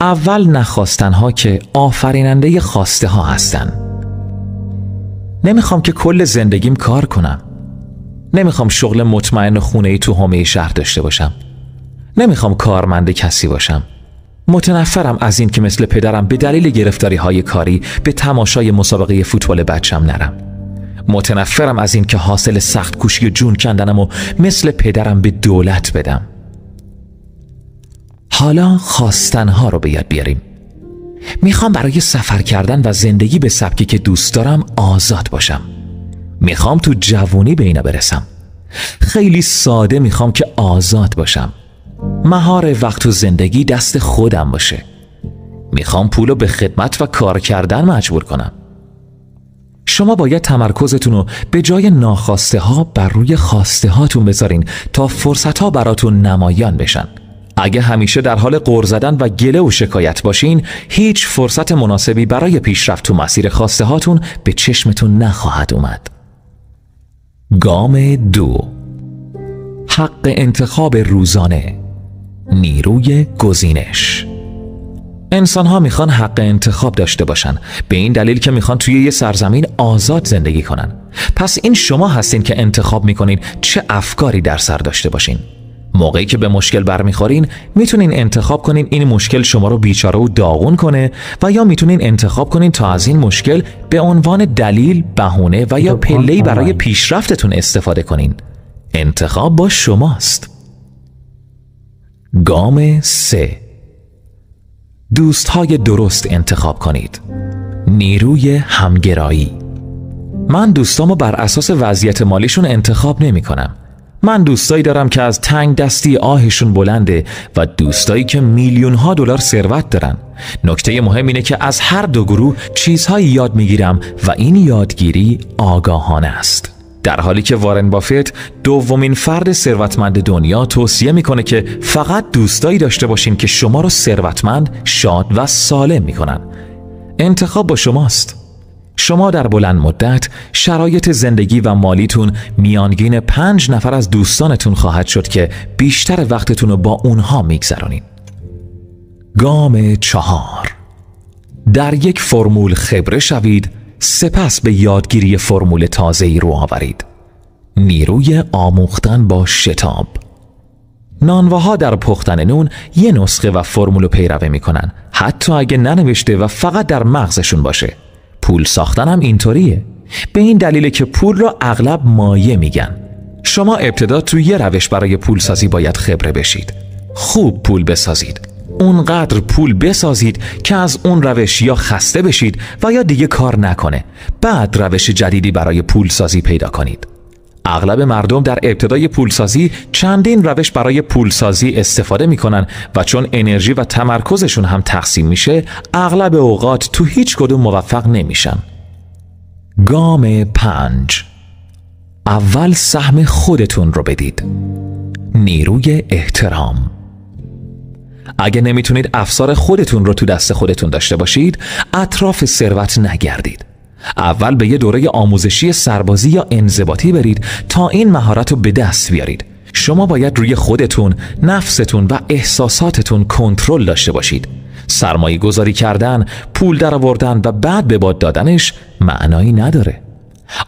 اول نخواستنها که آفریننده خواسته ها هستن. نمیخوام که کل زندگیم کار کنم. نمیخوام شغل مطمئن و خونه‌ای تو حومه شهر داشته باشم. نمیخوام کارمند کسی باشم. متنفرم از این که مثل پدرم به دلیل گرفتاری‌های کاری به تماشای مسابقه فوتبال بچم نرم. متنفرم از این که حاصل سخت کوشی و جون کندنم و مثل پدرم به دولت بدم. حالا خواستنها رو به یاد بیاریم. میخوام برای سفر کردن و زندگی به سبکی که دوست دارم آزاد باشم. میخوام تو جوونی به اینا برسم. خیلی ساده میخوام که آزاد باشم. مهار وقت و زندگی دست خودم باشه. میخوام پولو به خدمت و کار کردن مجبور کنم. شما باید تمرکزتون رو به جای ناخواسته ها بر روی خواسته هاتون بذارین تا فرصت ها براتون نمایان بشن. اگه همیشه در حال غر زدن و گله و شکایت باشین، هیچ فرصت مناسبی برای پیشرفت تو مسیر خواسته هاتون به چشمتون نخواهد اومد. گام 2. حق انتخاب روزانه. نیروی گزینش. انسان ها میخوان حق انتخاب داشته باشن، به این دلیل که میخوان توی یه سرزمین آزاد زندگی کنن. پس این شما هستین که انتخاب میکنین چه افکاری در سر داشته باشین. موقعی که به مشکل برمیخورین میتونین انتخاب کنین این مشکل شما رو بیچاره و داغون کنه و یا میتونین انتخاب کنین تا از این مشکل به عنوان دلیل، بهونه و یا پله‌ای برای پیشرفتتون استفاده کنین. انتخاب با شماست. گام 3. دوستهای درست انتخاب کنید. نیروی همگرایی. من دوستامو بر اساس وضعیت مالیشون انتخاب نمی کنم. من دوستایی دارم که از تنگ دستی آهشون بلنده و دوستایی که میلیون‌ها دلار ثروت دارن. نکته مهم اینه که از هر دو گروه چیزهایی یاد میگیرم و این یادگیری آگاهانه است. در حالی که وارن بافت، دومین فرد ثروتمند دنیا، توصیه میکنه که فقط دوستایی داشته باشین که شما رو ثروتمند، شاد و سالم میکنن. انتخاب با شماست. شما در بلند مدت شرایط زندگی و مالیتون میانگین 5 نفر از دوستانتون خواهد شد که بیشتر وقتتون رو با اونها میگذرونین. گام 4. در یک فرمول خبره شوید، سپس به یادگیری فرمول تازه‌ای رو آورید. نیروی آموختن با شتاب. نانواها در پختن نون یه نسخه و فرمول رو پیروی میکنن، حتی اگه ننوشته و فقط در مغزشون باشه. پول ساختن هم اینطوریه. به این دلیل که پول را اغلب مایه میگن. شما ابتدا توی یه روش برای پول سازی باید خبره بشید. خوب پول بسازید. اونقدر پول بسازید که از اون روش یا خسته بشید و یا دیگه کار نکنه. بعد روش جدیدی برای پول سازی پیدا کنید. اغلب مردم در ابتدای پولسازی چندین روش برای پولسازی استفاده میکنن و چون انرژی و تمرکزشون هم تقسیم میشه، اغلب اوقات تو هیچ کدوم موفق نمیشن. گام 5. اول سهم خودتون رو بدید. نیروی احترام. اگه نمیتونید افسار خودتون رو تو دست خودتون داشته باشید، اطراف ثروت نگردید. اول به یه دوره آموزشی سربازی یا انضباطی برید تا این مهارت رو به دست بیارید. شما باید روی خودتون، نفستون و احساساتتون کنترل داشته باشید. سرمایه گذاری کردن، پول درآوردن و بعد به باد دادنش معنایی نداره.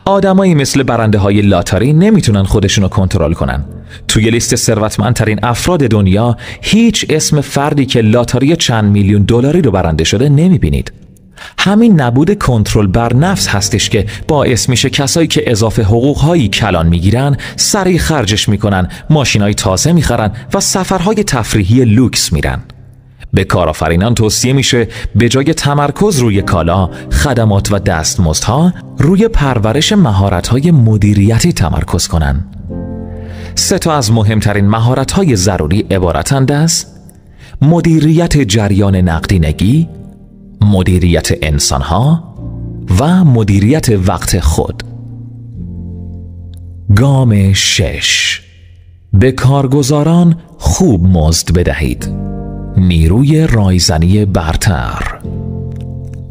آدمایی مثل برنده های لاتاری نمیتونن خودشونو کنترل کنن. توی لیست ثروتمندترین افراد دنیا هیچ اسم فردی که لاتاری چند میلیون دلاری رو برنده شده نمیبینید. همین نبود کنترل بر نفس هستش که باعث میشه کسایی که اضافه حقوقهایی کلان میگیرن سریع خرجش میکنن، ماشینای تازه میخرن و سفرهای تفریحی لوکس میرن. به کارآفرینان توصیه میشه به جای تمرکز روی کالا، خدمات و دستمزدها، روی پرورش مهارت‌های مدیریتی تمرکز کنن. 3 از مهمترین مهارت‌های ضروری عبارتند از مدیریت جریان نقدینگی، مدیریت انسانها و مدیریت وقت خود. گام 6. به کارگزاران خوب مزد بدهید. نیروی رایزنی برتر.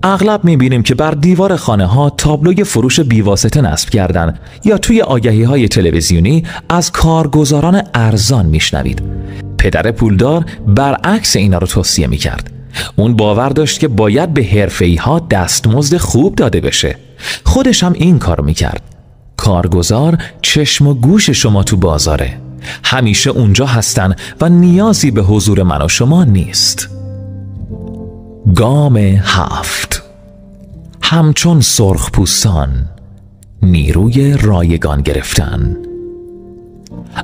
اغلب میبینیم که بر دیوار خانه ها تابلوی فروش بیواسطه نصب کردن یا توی آگهی های تلویزیونی از کارگزاران ارزان میشنوید. پدر پولدار برعکس اینا رو توصیه میکرد. اون باور داشت که باید به حرفه‌ای ها دستمزد خوب داده بشه. خودش هم این کار میکرد. کارگزار چشم و گوش شما تو بازاره. همیشه اونجا هستن و نیازی به حضور من و شما نیست. گام 7. همچون سرخپوستان نیروی رایگان گرفتن.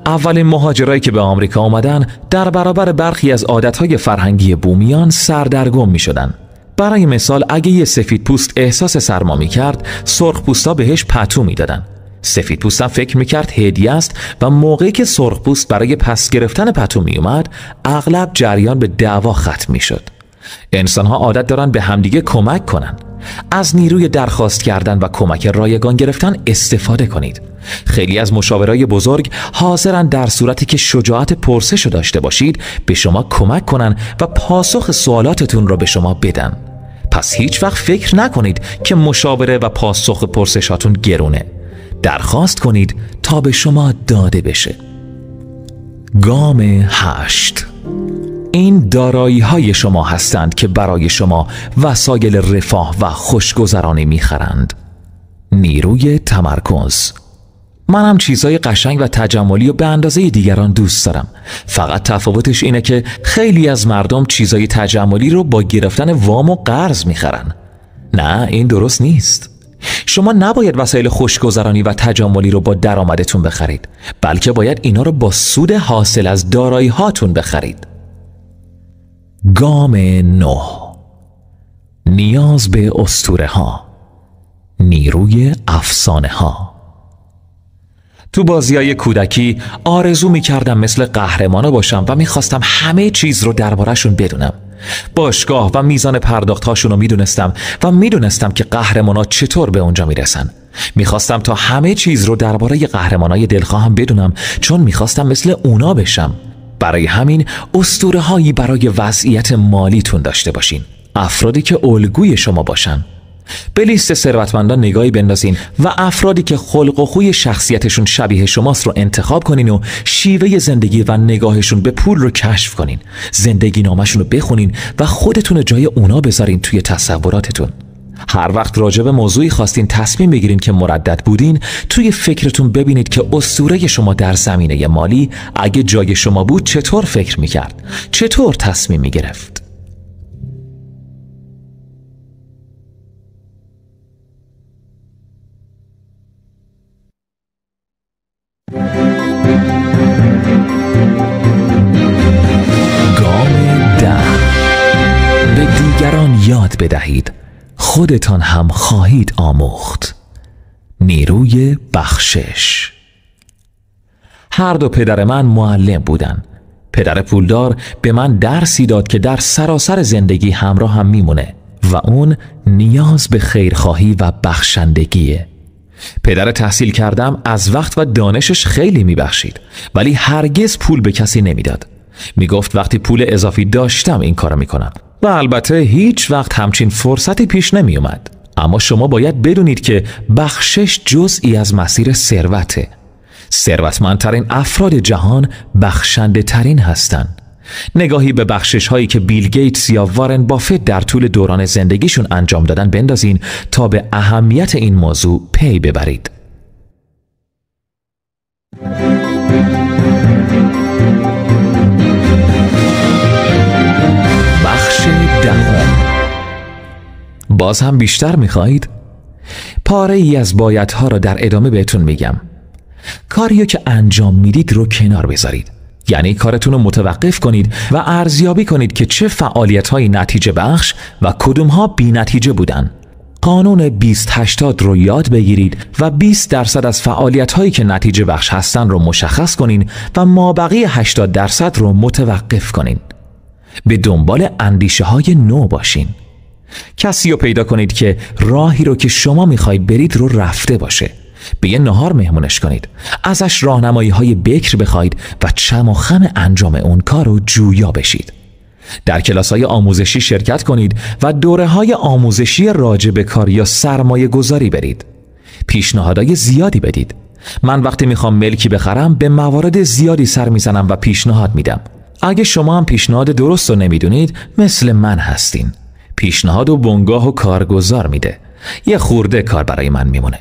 اولین مهاجرایی که به آمریکا آمدن در برابر برخی از عادتهای فرهنگی بومیان سردرگم می شدن. برای مثال اگه یه سفیدپوست احساس سرما می کرد، سرخپوستا بهش پتو می دادن. سفیدپوستم فکر می کرد هدیه است و موقعی که سرخپوست برای پس گرفتن پتو می اومد، اغلب جریان به دعوا ختم می شد. انسان‌ها عادت دارن به همدیگه کمک کنن. از نیروی درخواست کردن و کمک رایگان گرفتن استفاده کنید. خیلی از مشاورای بزرگ حاضرن در صورتی که شجاعت پرسش داشته باشید به شما کمک کنن و پاسخ سوالاتتون را به شما بدن. پس هیچ وقت فکر نکنید که مشاوره و پاسخ پرسشاتون گرونه. درخواست کنید تا به شما داده بشه. گام 8. این دارایی های شما هستند که برای شما وسایل رفاه و خوشگذرانی میخرند. نیروی تمرکز. من هم چیزای قشنگ و تجملی و به اندازه دیگران دوست دارم. فقط تفاوتش اینه که خیلی از مردم چیزای تجملی رو با گرفتن وام و قرض میخرن. نه، این درست نیست. شما نباید وسایل خوشگذرانی و تجملی رو با درآمدتون بخرید، بلکه باید اینا رو با سود حاصل از دارایی هاتون بخرید. گام 9. نیاز به اسطوره ها. نیروی افسانه ها. تو بازیای کودکی آرزو می‌کردم مثل قهرمانا باشم و می‌خواستم همه چیز رو درباره‌شون بدونم. باشگاه و میزان پرداخت‌هاشون رو میدونستم و میدونستم که قهرمانا چطور به اونجا میرسن. می‌خواستم تا همه چیز رو درباره قهرمانای دلخواهم بدونم، چون می‌خواستم مثل اونا بشم. برای همین اسطوره‌هایی برای وضعیت مالیتون داشته باشین. افرادی که الگوی شما باشن. به لیست ثروتمندان نگاهی بندازین و افرادی که خلق و خوی شخصیتشون شبیه شماست رو انتخاب کنین و شیوه زندگی و نگاهشون به پول رو کشف کنین. زندگی نامشون رو بخونین و خودتون رو جای اونا بذارین توی تصوراتتون. هر وقت راجع به موضوعی خواستین تصمیم بگیرین که مردد بودین، توی فکرتون ببینید که اسطوره شما در زمینه مالی اگه جای شما بود چطور فکر میکرد، چطور تصمیم میگرفت. یاد بدهید خودتان هم خواهید آموخت. نیروی بخشش. هر دو پدر من معلم بودن. پدر پولدار به من درسی داد که در سراسر زندگی همراه هم میمونه و اون نیاز به خیرخواهی و بخشندگیه. پدر تحصیل کردم از وقت و دانشش خیلی میبخشید، ولی هرگز پول به کسی نمیداد. میگفت وقتی پول اضافی داشتم این کارو میکنم و البته هیچ وقت همچین فرصتی پیش نمیومد. اما شما باید بدونید که بخشش جزئی از مسیر ثروته. ثروتمندترین افراد جهان بخشنده ترین هستند. نگاهی به بخشش هایی که بیل گیتس یا وارن بافت در طول دوران زندگیشون انجام دادن بندازین تا به اهمیت این موضوع پی ببرید. بخش دهم. باز هم بیشتر میخواهید؟ پاره ای از بایدها را در ادامه بهتون میگم. کاریو که انجام میدید رو کنار بذارید. یعنی کارتون رو متوقف کنید و ارزیابی کنید که چه فعالیت‌های نتیجه بخش و کدومها بی نتیجه بودن. قانون 20-80 رو یاد بگیرید و 20% از فعالیت‌هایی که نتیجه بخش هستن رو مشخص کنین و مابقی 80% رو متوقف کنین. به دنبال اندیشه‌های نو باشین. کسی رو پیدا کنید که راهی رو که شما می‌خواید برید رو رفته باشه. به یه نهار مهمونش کنید، ازش راهنمایی های بکر بخواید و چم و خم انجام اون کار رو جویا بشید. در کلاس های آموزشی شرکت کنید و دوره های آموزشی راجع به کار یا سرمایه گذاری برید. پیشنهادهای زیادی بدید. من وقتی میخوام ملکی بخرم به موارد زیادی سر میزنم و پیشنهاد میدم. اگه شما هم پیشنهاد درست رو نمیدونید مثل من هستین. پیشنهاد و بنگاه و کارگزار میده. یه خورده کار برای من میمونه.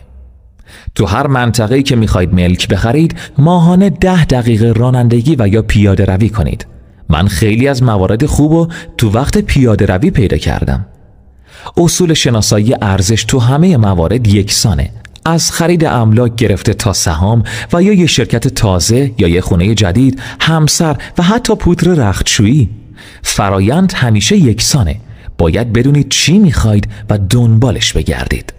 تو هر منطقه‌ای که میخواید ملک بخرید ماهانه 10 دقیقه رانندگی و یا پیاده روی کنید. من خیلی از موارد خوبو تو وقت پیاده روی پیدا کردم. اصول شناسایی ارزش تو همه موارد یکسانه. از خرید املاک گرفته تا سهام و یا یه شرکت تازه یا یه خونه جدید، همسر و حتی پودر رختشویی. فرایند همیشه یکسانه. باید بدونید چی میخواید و دنبالش بگردید.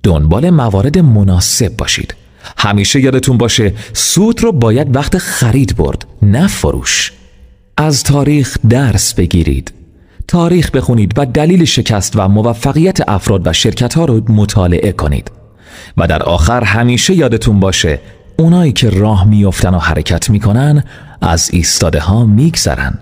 دنبال موارد مناسب باشید. همیشه یادتون باشه سود رو باید وقت خرید برد، نه فروش. از تاریخ درس بگیرید. تاریخ بخونید و دلیل شکست و موفقیت افراد و شرکت‌ها رو مطالعه کنید. و در آخر همیشه یادتون باشه اونایی که راه میافتن و حرکت میکنن از ایستاده ها میگذرن.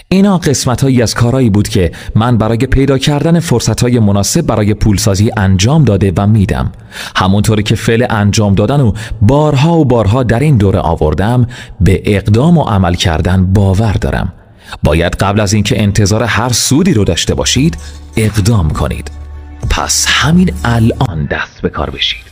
اینا قسمت‌هایی از کارهایی بود که من برای پیدا کردن فرصت‌های مناسب برای پولسازی انجام داده و میدم. همونطوری که فعل انجام دادن و بارها در این دوره آوردم، به اقدام و عمل کردن باور دارم. باید قبل از اینکه انتظار هر سودی رو داشته باشید اقدام کنید. پس همین الان دست به کار بشید.